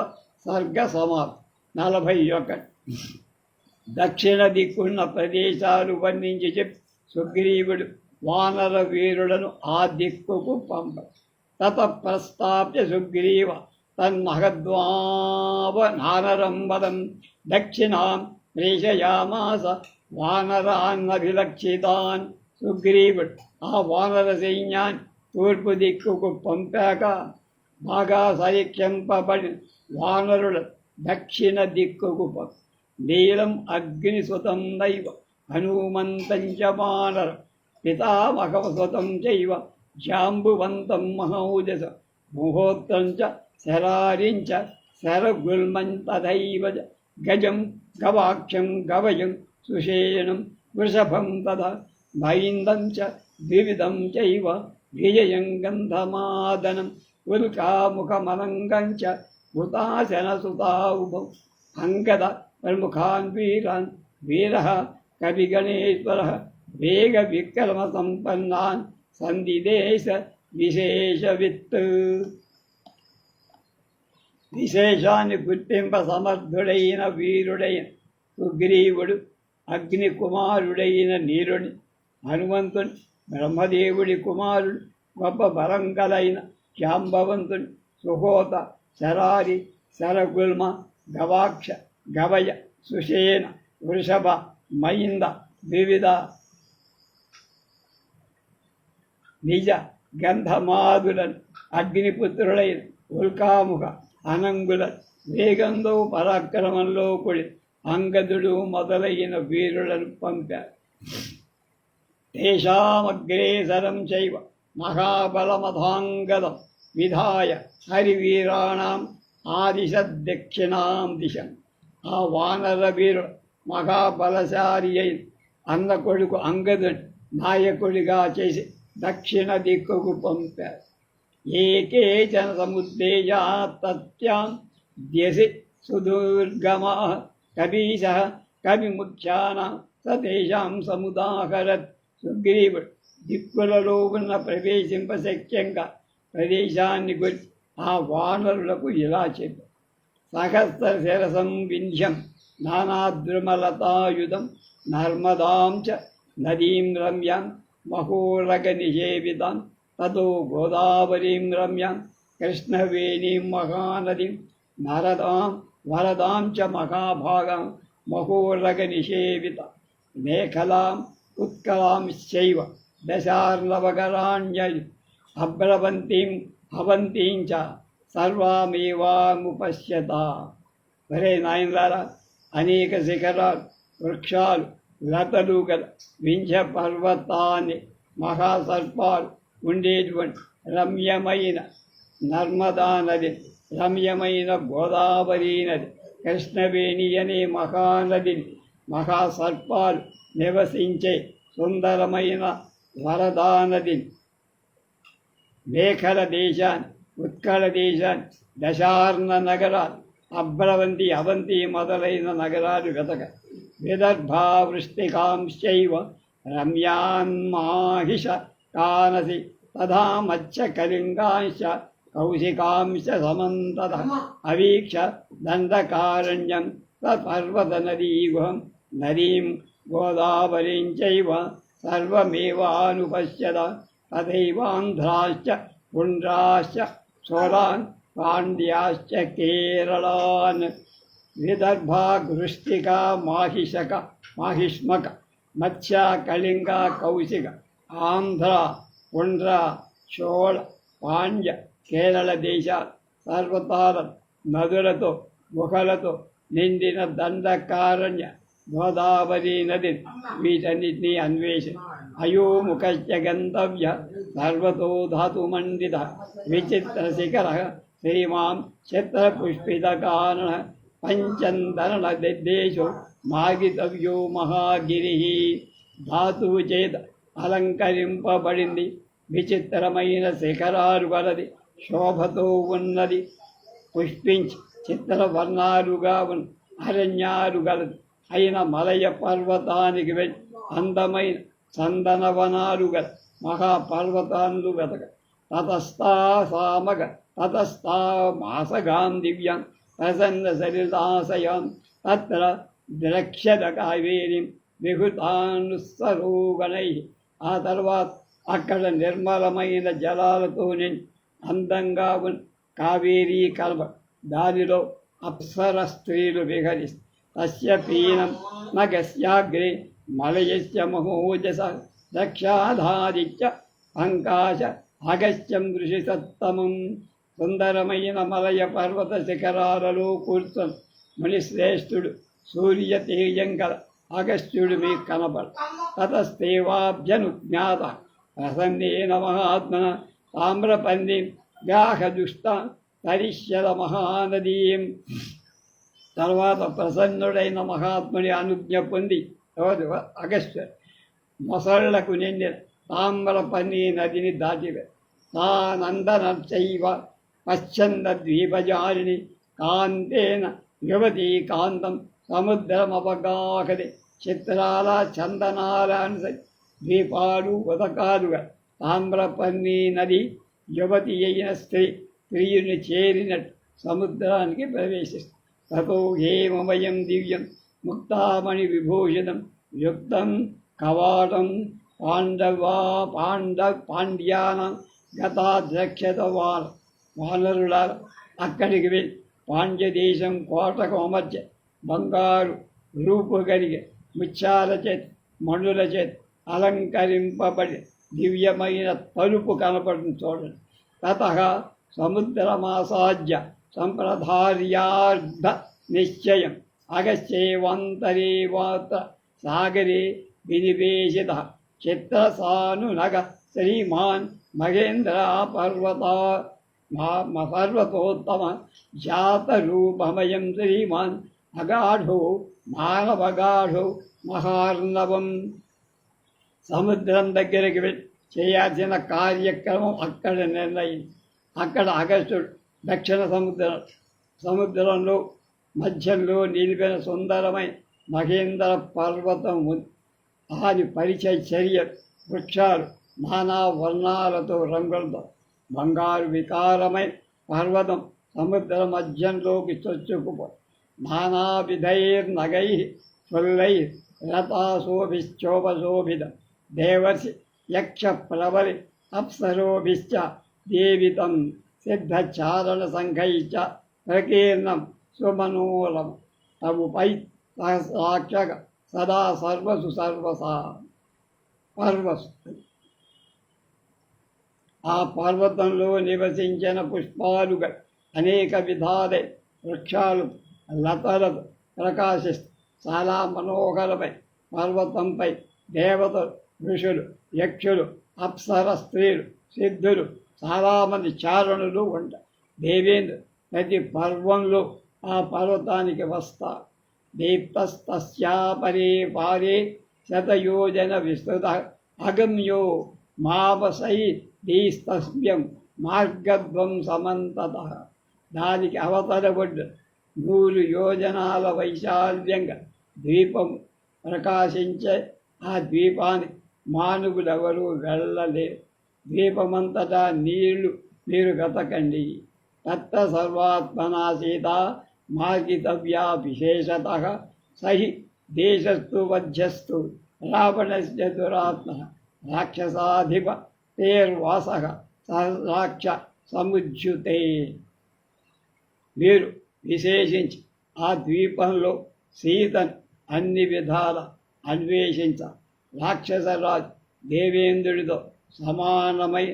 సర్గ సమాప్తి. 41 దక్షిణ దిక్కున్న ప్రదేశాలు వర్ణించి చెప్పి సుగ్రీవుడు వానర వీరులను ఆ దిక్కుకు పంప. తత ప్రస్తాప్య సుగ్రీవ తన్మహద్వావ నానరం వదం దక్షిణాం ప్రేషయామాస వానరాన్నభిలక్షితాన్. సుగ్రీవుడు ఆ వానర సైన్యాన్ని తూర్పు దిక్కుకు పంపాక బాగా సైక్యంపబడిన వానరుల దక్షిణ దిక్కుకు పంప. నీలం అగ్నిసుతం దైవ హనుమంతం చ వానర పితామహవసుతం చైవ జాంబువంతం మహౌజస ముహూర్తం చ శరారిం చ శరగుల్మం తథైవ గజం గవాక్షం గవయం సుషేణం వృషభం తథా మైందం చ ద్వివిధం చైవ విజయం గంధమాదనం ఉల్కాముఖమలంగం చ హుతాశనసుతావుభం అంగద ప్రముఖాన్ వీరాన్ వీర కవిగణేశ్వర వేగ విక్రమ సంపన్నాన్ సంధిదేశ విశేషవిత్. విశేషాన్ని గుర్తింప సమర్థుడైన వీరుడైన సుగ్రీవుడు, అగ్ని కుమారుడైన నీరుని, హనుమంతుని, బ్రహ్మదేవుడి కుమారుడు, గొప్ప బలం కలైన శాంబవంతుని, సుహోత, శరారి, శరగుల్మ, గవాక్ష, గవయ, సుషేణ, వృషభ, మైంద, వివిధ నిజ గంధమాదులను, అగ్నిపుత్రులైన ఉల్కాముఖ, అనంగుల, వేగంలో పరాక్రమంలో కూడి అంగదుడు మొదలైన వీరులను పంపారు. తేషామగ్రేసరం చైవ మహాబలమథాంగదం విధాయ హరివీరాణం ఆదిశదక్షిణాం దిశం. ఆ వానర వీరుడు మహాబలశాలి అయిన అన్న కొడుకు అంగదుని నాయకుడిగా చేసి దక్షిణ దిక్కుకు పంపారు. ఏకేచన సముద్దేశా తత్యాం ద్యసి సుదుర్గమా కవీశ కవిముఖ్యానాం సతేషాం సముదాహరత్. సుగ్రీవుడు దిక్కులలో ఉన్న ప్రవేశింపశక్యంగా ప్రదేశాన్ని గురించి ఆ వానరులకు ఇలా చెప్పారు. సహస్ర శిరసం వింధ్యం నానాద్రుమలతాయుధం నర్మదాం చ నదీం రమ్యాం మహోరగ నిషేవితాం తతో గోదావరీం రమ్యాం కృష్ణవేణీం మహానదీం నరదాం వరదాం చ మహాభాగాం మహోరగ నిషేవిత మేఖలాం ఉత్కలాంశ్చైవ దశార్ణవకరాణ్యయు అబ్రవంతీం అవంతీం చ సర్వామేవాముపశ్యత. వరే నాయనలారా, అనేక శిఖరాలు, వృక్షాలు, లతలు గల వింధ్య పర్వతాన్ని, మహాసర్పాలు ఉండేటువంటి రమ్యమైన నర్మదా నది, రమ్యమైన గోదావరి నది, కృష్ణవేణి అనే మహానదిని, మహాసర్పాలు నివసించే సుందరమైన వరదా నదిని, మేఖల దేశాన్ని, ఉత్కళ దేశాన్ని, దశార్ణ నగరాలు, అబ్రవంతి, అవంతి మొదలైన నగరాలు వెతక. విదర్భావృష్టికాంశ్చైవ రమ్యాన్మాహిష కానసి తథా మత్స్య కళింగాంశ కౌశికాంశ సమంతత అవీక్ష దండకారణ్యం తత్పర్వతనదీగుహం నదీం గోదావరీం చైవ సర్వమేవానుపశ్యత. తథైవాంధ్రాశ్చ పుండ్రాశ్చ సోలాన్ పాండ్యాశ్చ కేరళాన్. విదర్భాగృష్టిక మాహిషక మాహిష్మక మత్స్య కళింగ కౌశిక ఆంధ్ర పుండ్ర చోళ పాండ్య కేరళ దేశాలు సర్వతాల నదులతో గుహలతో నిండిన దండకారణ్య గోదావరి నది వీటన్నిటినీ అన్వేషణ. అయోముఖశ్చ గంతవ్య సర్వతో ధాతుమండిత విచిత్ర శిఖర శ్రీమాన్ చిత్రపుష్పితకానన పంచందనల దేశో మాగితవ్యో మహాగిరి. ధాతువు చేత అలంకరింపబడింది, విచిత్రమైన శిఖరాలు గలది, శోభతో ఉన్నది, పుష్పించి చిత్రవర్ణాలుగా ఉన్న అరణ్యాలు గలది అయిన మలయ పర్వతానికి వెళ్ళి అందమైన చందనవనాలు గల మహాపర్వతాలు వెతక. తతస్థా సామగ తతస్థా మాసగాం దివ్యాం ప్రసన్న సరిదాశయాం తత్ర ద్రక్ష్యత కావేరీం విహుతానుస్సరోగణై. ఆ తర్వాత అక్కడ నిర్మలమైన జలాలతో నిండి అందంగా ఉన్న కావేరీ కల్ప. దానిలో అప్సర స్త్రీలు విహరిస్తారు. తస్య పీనం నగస్యాగ్రే మలయస్య మహోజస దక్షాధాదిత్య పంకాశ అగస్త్యం ఋషి సత్తమం. సుందరమైన మలయ పర్వత శిఖరాలలో కూర్చొని మునిశ్రేష్ఠుడు సూర్య తేజం గల అగస్త్యుడు మీకు కనపడు. తతస్తేవాభ్యనుజ్ఞాత ప్రసన్నేన మహాత్మన తామ్రపందీం వ్యాహదుష్ట తరిష్యద మహానదీం. తర్వాత ప్రసన్నుడైన మహాత్ముని అనుజ్ఞ పొంది అగస్త్యుడు మొసళ్లకు నిండిన తామ్రపని నదిని దాటివే. తానందనైవ పశ్చంద ద్వీపజారిణి కాంతేన యువతీ కాంతం సముద్రమవగాహది చిత్రాల చందనాల ద్వీపాలు ఉదకాలుగా తామ్రపర్ణి నది యువతి అయిన స్త్రీయుని చేరినట్టు సముద్రానికి ప్రవేశిస్తుంది. తతో హేమమయం దివ్యం ముక్తామణి విభూషితం యుక్తం కవాటం పాండ్యానం గతాధ్యక్షత వానరుల అక్కడికి వెళ్ళి పాండ్యదేశం కోటకు అమర్చ బంగారు రూపు కలిగి ముత్యాల చేత మణుల చేత అలంకరింపబడి దివ్యమైన తలుపు కనపడుతుంది చూడండి. తత సముద్రమాసాధ్య సంప్రధార్యార్థ నిశ్చయం అగస్యేవంతరే వాత సాగరే వినివేశిత చిత్రసానునగ శ్రీమాన్ మహేంద్ర పర్వతోత్తమ జాతరూపమయం శ్రీమాన్ అగాఢో మానవగాఢో మహార్ణవం. సముద్రం దగ్గరికి వెళ్ళి చేయాల్సిన కార్యక్రమం అక్కడ నిర్ణయించి అక్కడ అగస్త్యుడు దక్షిణ సముద్రంలో మధ్యంలో నిలిపిన సుందరమైన మహేంద్ర పర్వతం ఉంది. దాని పరిచయ చర్య వృక్షాలు నానా వర్ణాలతో రంగులతో బంగారు వికారమైన పర్వతం సముద్ర మధ్యంలోకి చొచ్చుకుపో నానావిధైర్నగై ఫుల్లై రథాశోభిశ్చోపశోభిత దేవర్షి యక్ష ప్రబలి అప్సరోభిశ్చ దేవితం సిద్ధచారణ సంఘైశ్చ ప్రకీర్ణం సుమనోలం తముపై సహస్రాక్షక సదా సర్వసు పర్వసు. ఆ పర్వతంలో నివసించిన పుష్పాలుగా అనేక విధాలై వృక్షాలు లతలు ప్రకాశిస్తూ చాలా మనోహరమై పర్వతంపై దేవతలు ఋషులు యక్షులు అప్సర స్త్రీలు సిద్ధులు చాలామంది చారణులు ఉంటారు. దేవేంద్ర ప్రతి పర్వంలో ఆ పర్వతానికి వస్తారు. దీప్తస్తస్యాపరే పారే శతయోజన విస్తృత అగమ్యో మావసై దీస్తస్మ్యం మార్గధ్వం సమంతత. దానికి అవతల ఒడ్డు 100 యోజనాల వైశాల్యంగా ద్వీపం ప్రకాశించే ఆ ద్వీపానికి మానవులెవరూ వెళ్ళలేరు. ద్వీపమంతటా మీరు గతకండి. తత్ర సర్వాత్మనా సీత మార్గితవ్యా విశేషత సహి దేశస్థు వధ్యస్థు రావణస్య దురాత్మ రాక్షసాధిప తేర్వాస సహస్రాక్ష సముజ్యుతే. మీరు విశేషించి ఆ ద్వీపంలో సీతను అన్ని విధాల అన్వేషించ. రాక్షసరాజు దేవేంద్రుడితో సమానమై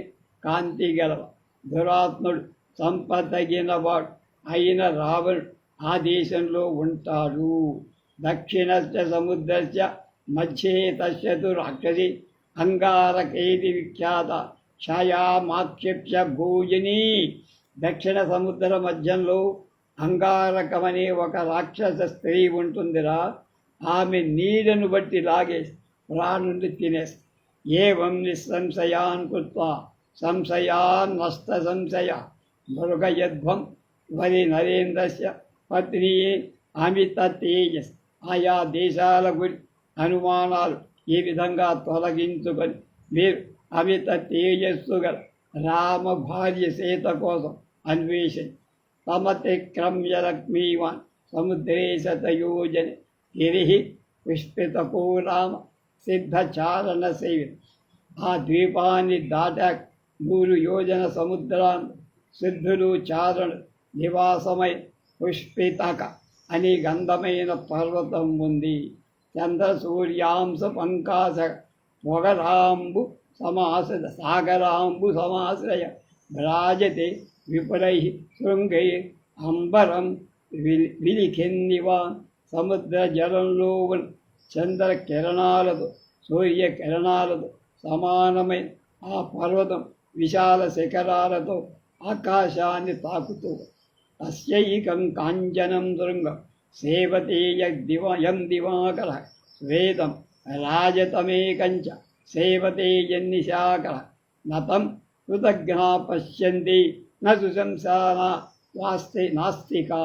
కాంతి గలవ దురాత్ముడు సంపదగినవాడు అయిన రావణుడు ఆ దేశంలో ఉంటాడు. దక్షిణస్య సముద్రస్య మధ్యే తస్యతు రాక్షసి అంగారకేతి విఖ్యాత ఛాయామాక్షిప్య భోజనీ. దక్షిణ సముద్ర మధ్యంలో అంగారకమనే ఒక రాక్షస స్త్రీ ఉంటుందిరా. ఆమె నీడను బట్టి లాగేసి ప్రాణుని తినేస్తుంది. ఏవం నిస్సంశయాన్ కృత్వా సంశయాన్ నష్ట సంశయ మృగయధ్వం వరి నరేంద్రస్య పత్ని అమిత తేజస్. ఆయా దేశాల గురి అనుమానాలు ఈ విధంగా తొలగించుకొని మీరు అమిత తేజస్సు గల రామ భార్య సీత కోసం అన్వేషించి తమతిక్రమ్య లక్ష్మీవాన్ సముద్రే శతయోజని గిరి పుష్పితపో రామ సిద్ధచారణ సేవిత. ఆ ద్వీపాన్ని దాటాక 100 యోజన సముద్రాన్ని సిద్ధులు చారణ నివాసమై పుష్పితక అని గంధమైన పర్వతం ఉంది. చంద్ర సూర్యాంశ పంకాశ మొగరాంబు సమాశ్రయ సాగరాంబు సమాశ్రయ భ్రాజతే విపులై శృంగై అంబరం విలిఖిన్నివాన్. సముద్ర జలంలో ఉన్న చంద్ర కిరణాలతో సూర్య కిరణాలతో సమానమైన ఆ పర్వతం విశాల శిఖరాలతో ఆకాశాన్ని తాకుతూ తస్యైకం కాంచనం శృంగం సేవతే యం దివాకర శ్వేతం రాజతమేకంచ సేవతే యన్నిశాకర నతం కృతజ్ఞా పశ్యంతి నశంసానా నాస్తికా.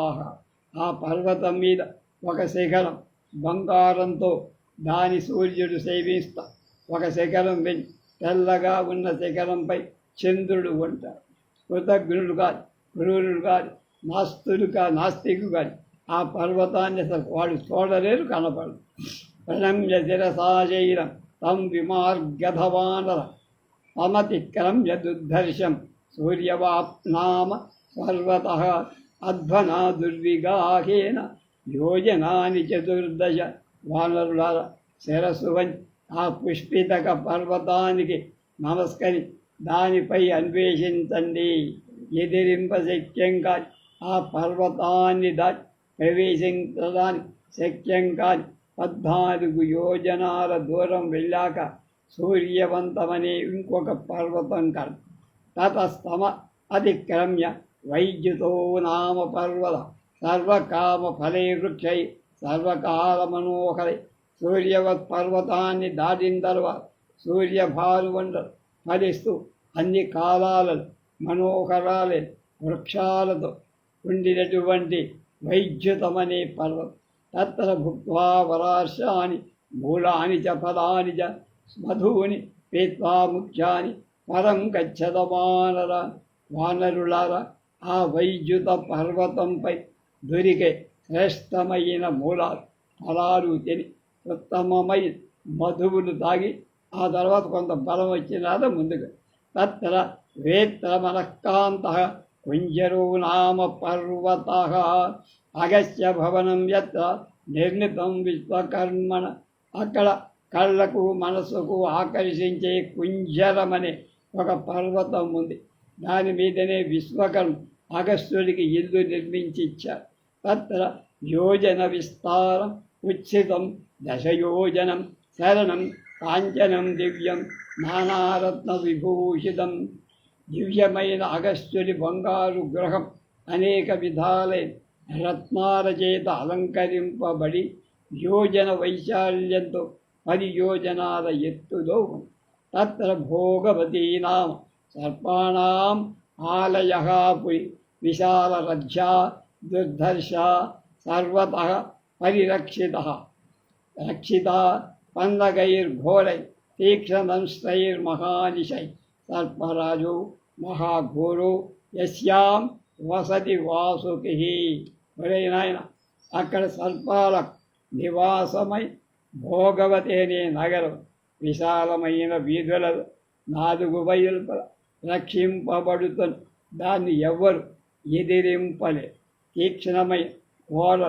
ఆ పర్వతం మీద ఒక శిఖరం బంగారంతో దాని సూర్యుడు సేవిస్తా. ఒక శిఖరం పెంచి తెల్లగా ఉన్న శిఖరంపై చంద్రుడు ఉంటాడు. కృతజ్ఞుడు కాదు, క్రూరుడు కాదు, నాస్తికు కాదు. ఆ పర్వతాన్ని అసలు వాడు చూడలేరు, కనపడదు. ప్రణమ్య శిరసాశైలం తం విమార్గధవానర తమతిక్రమ్య దుర్ధర్షం సూర్యవాప్నామ పర్వతః అధ్వనా దుర్విగాహేన యోజనాని చతుర్దశ. వానరులార శిరస్సు వంచి ఆ పుష్పితక పర్వతానికి నమస్కరి దానిపై అన్వేషించండి. ఎదిరింపశక్యం కాని ఆ పర్వతాన్ని దాటి ప్రవేశించడానికి శక్యం కాని 14 యోజనాల దూరం వెళ్ళాక సూర్యవంతమనే ఇంకొక పర్వతం కలదు. తతస్తమ అతిక్రమ్య వైద్యుతో నామ పర్వత సర్వకామ ఫలై వృక్షై సర్వకాల మనోహరై. సూర్యవత్ పర్వతాన్ని దాటిన తర్వాత సూర్యభానుమండలు ఫలిస్తూ అన్ని కాలాలలో మనోహరాలే వృక్షాలతో ఉండినటువంటి వైద్యుతమనే పర్వతం. తత్ర భుక్త్వా వరార్షాని మూలాని చ ఫలాని చ మధువుని పీత్వా ముఖ్యాని పరం గచ్చద వానరులారా ఆ వైద్యుత పర్వతంపై దొరికే శ్రేష్టమైన మూలాలు ఫలాలు తిని ఉత్తమమై మధువులు తాగి ఆ తర్వాత కొంత బలం వచ్చినాక ముందుకు. తత్ర వేత్ర మనఃకాంత కుంజరో నామ పర్వత అగస్త్య భవనం యత్ర నిర్మితం విశ్వకర్మణ. అక్కడ కళ్ళకు మనసుకు ఆకర్షించే కుంజరమనే ఒక పర్వతం ఉంది. దాని మీదనే విశ్వకర్మ అగస్త్యుడికి ఇల్లు నిర్మించి ఇచ్చారు. తత్ర యోజన విస్తారం ఉచ్చితం దశయోజనం శరణం కాంచనం దివ్యం నానారత్న విభూషితం. దివ్యమైన అగస్త్యుడి బంగారు గృహం అనేక విధాలైన రత్నాల చేత అలంకరింపబడి యోజన వైశాల్యంతో 10 యోజనాల ఎత్తులో ఉంది. తత్ర భోగవతీనామ సర్పాణాం ఆలయః పురి విశాలరజ్జా దుర్ధర్ష సర్వతః పరిరక్షితః రక్షితా పందగైర్ఘోరై తీక్ష్ణదంష్టైర్మహానిశై సర్పరాజో మహాఘోరో యస్యాం వసతి వాసుకిః. ఒరే నాయన, అక్కడ సర్పాల నివాసమై భోగవతి అనే నగరం విశాలమైన వీధులలో 4 వైపుల రక్షింపబడుతున్న దాన్ని ఎవ్వరు ఎదిరింపలే. తీక్షణమైన ఘోర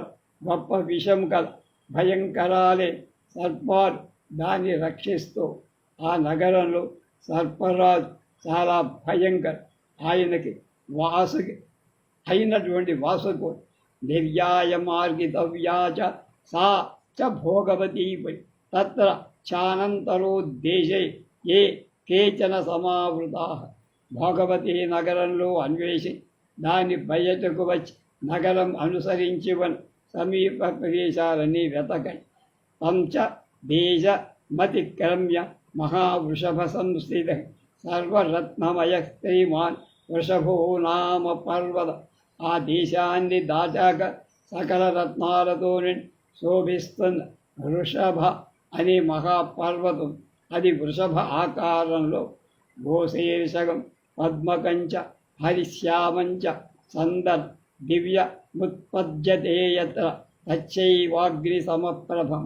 గొప్ప విషం కల భయంకరాలే సర్పాలు దాన్ని రక్షిస్తూ ఆ నగరంలో సర్పరాజు చాలా భయంకర. ఆయనకి వాసుకి అయినటువంటి వాసుకు నిర్యాయ మార్గితవ్యాచ సా చ భోగవతీపై. తత్ర చానంతరో దేశే ఏ కేచన సమావృతా. భోగవతి నగరంలో అన్వేషి దాని బయటకు వచ్చి నగరం అనుసరించి సమీప ప్రదేశాలన్నీ వెతకండి. పంచ దేశ మతిక్రమ్య మహావృషభ సంస్థిత సర్వరత్నమయ శ్రీమాన్ వృషభో నామ పర్వత. ఆ దేశాన్ని దాటాక సకల రత్నాలతో శోభిస్తున్న వృషభ అనే మహాపర్వతం. అది వృషభ ఆకారంలో గోశీర్షకం పద్మకంచ హరిశ్యామంచ సందర్ దివ్య ముత్పద్యతే యత్ర తచ్చైవాగ్ని సమప్రభం.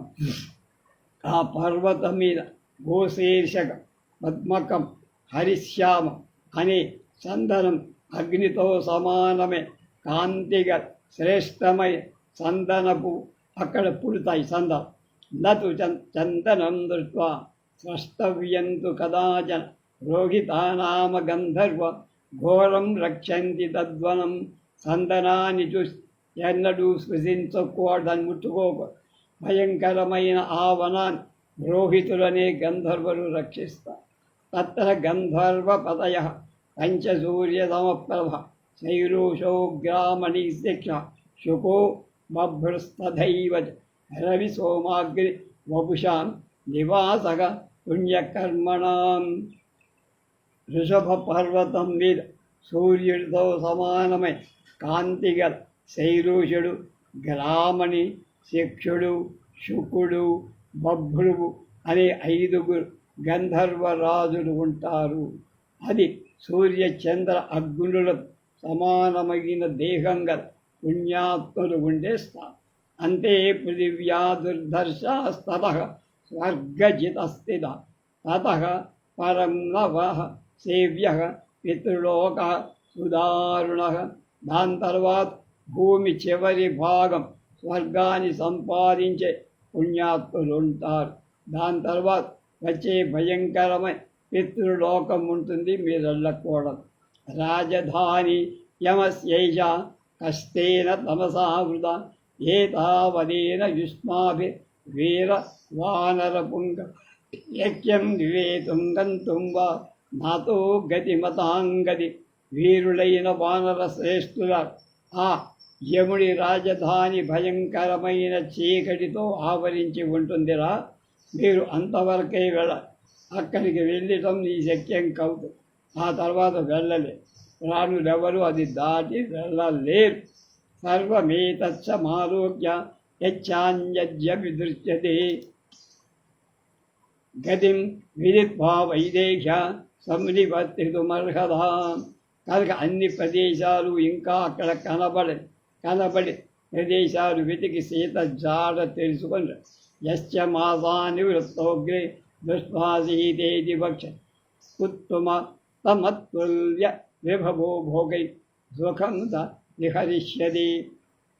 ఆ పర్వతం మీద గోశీర్షకం పద్మకం హరిశ్యామం అనే చందనం అగ్నితో సమానమే కాంతిగా శ్రేష్టమైన చందనపు అక్కడ పుడతాయి. చందనం నతు చందనం దృష్ట్వా స్రష్టవ్యంతు కదాచన రోహితానామ గంధర్వ ఘోరం రక్షంతి తద్వనం. చందనాన్ని చూసి ఎన్నడూ స్పృశించకూడదు, దాన్ని ముట్టుకోకూడదు. భయంకరమైన ఆ వనాన్ని రోహితులనే గంధర్వులు రక్షిస్తారు. తత్ర గంధర్వ పతయ పంచసూర్యతమప్రభ శైరూషోగ్రామణి శిక్ష శుకో బభ్రస్తథైవ రవి సోమాగ్ని వపుషాం నివాసక పుణ్యకర్మణాం. వృషభ పర్వతం మీద సూర్యుడితో సమానమై కాంతిగల శైరూషుడు, గ్రామణి, శిక్షుడు, శుకుడు, బభ్రువు అనే 5 గంధర్వరాజులు ఉంటారు. అది సూర్య చంద్ర అగ్నుల సమానమైన దేహం గల పుణ్యాత్ములు ఉండే స్థానం. అంతే పృథివ్యా దుర్ధర్ష తతః స్వర్గజితస్థిత తతః పరం నవః సేవ్యః పితృలోకః సుదారుణః. దాని తర్వాత భూమి చివరి భాగం స్వర్గాన్ని సంపాదించే పుణ్యాత్ములు ఉంటారు. దాని తర్వాత వచ్చే భయంకరమైన పితృలోకం ఉంటుంది, మీరు వెళ్ళకూడదు. రాజధాని యమస్యైష కష్టేన తమసావృత ఏతావదేన యుష్మాభి వీర వానరపుంగ యజ్ఞం వివేతుం గంతుం వా నాతో గతిమతాంగతి. వీరులైన వానర శ్రేష్ఠుల ఆ యముడి రాజధాని భయంకరమైన చీకటితో ఆవరించి ఉంటుందిరా. మీరు అంతవరకే వెళ్ళాలి. అక్కడికి వెళ్ళటం నీ శక్యం కాదు. ఆ తర్వాత వెళ్ళలే. ప్రాణులెవరూ అది దాటి వెళ్ళలేరు. సర్వమేతత్సమాలోక్య యచ్చాన్యజ్య విదృశ్యతే గతిం విదిత్వా వైదేహ్య సంనివర్తితుమర్హదా. కనుక అన్ని ప్రదేశాలు ఇంకా అక్కడ కనబడి ప్రదేశాలు వెతికి సీత జాడ తెలుసుకొని యశ్చ మాసాని వృత్తోగ్రే దృష్ట్వా సీతేతి వక్ష ఉత్తమ తమత్తుల్య విభవో భోగై సుఖం విహరిష్యది.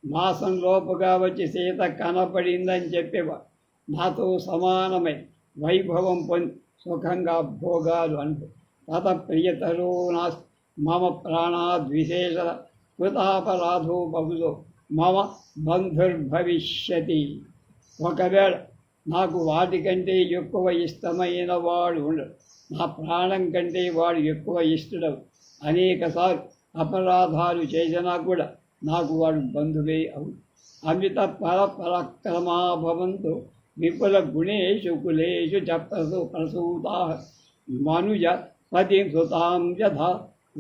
మాసంలోపుగా వచ్చి సీత కనపడిందని చెప్పేవాడు. నాతో సమానమై వైభవం పొంది సుఖంగా భోగాలు అంటూ తత ప్రియతరో నాస్తి మమ ప్రాణాద్విశేష కృతాపరాధో బహుశో మమ బంధుర్భవిష్యతి. ఒకవేళ నాకు వాటికంటే ఎక్కువ ఇష్టమైన వాడు ఉండడు, నా ప్రాణం కంటే వాడు ఎక్కువ ఇష్టడు. అనేకసార్లు అపరాధాలు చేసినా కూడా నాకు వాడు బంధువే అవును. అమిత పరాక్రమా భవంతు విపుల గుణేషు కులేషు చ ప్రసూతా మనుజ పతి సుతాం యథా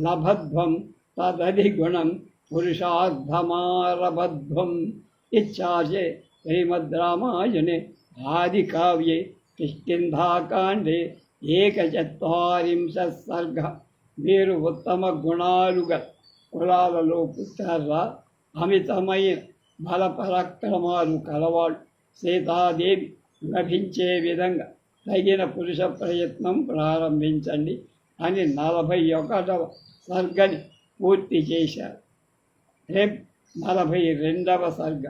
లభధ్వం తదధిగుణం పురుషార్థమారభధ్వం. ఇచ్చాచే శ్రీమద్ రామాయణే ఆది కావ్యే కిష్కింధాకాండే 41 సర్గ. మీరు ఉత్తమ గుణాలుగా కులాలలో పుట్టారా. అమితమైన బల పరాక్రమాలు కలవాడు. సీతాదేవి లభించే విధంగా తగిన పురుష ప్రయత్నం ప్రారంభించండి అని 41వ సర్గని పూర్తి చేశారు. రేపు 42వ సర్గ.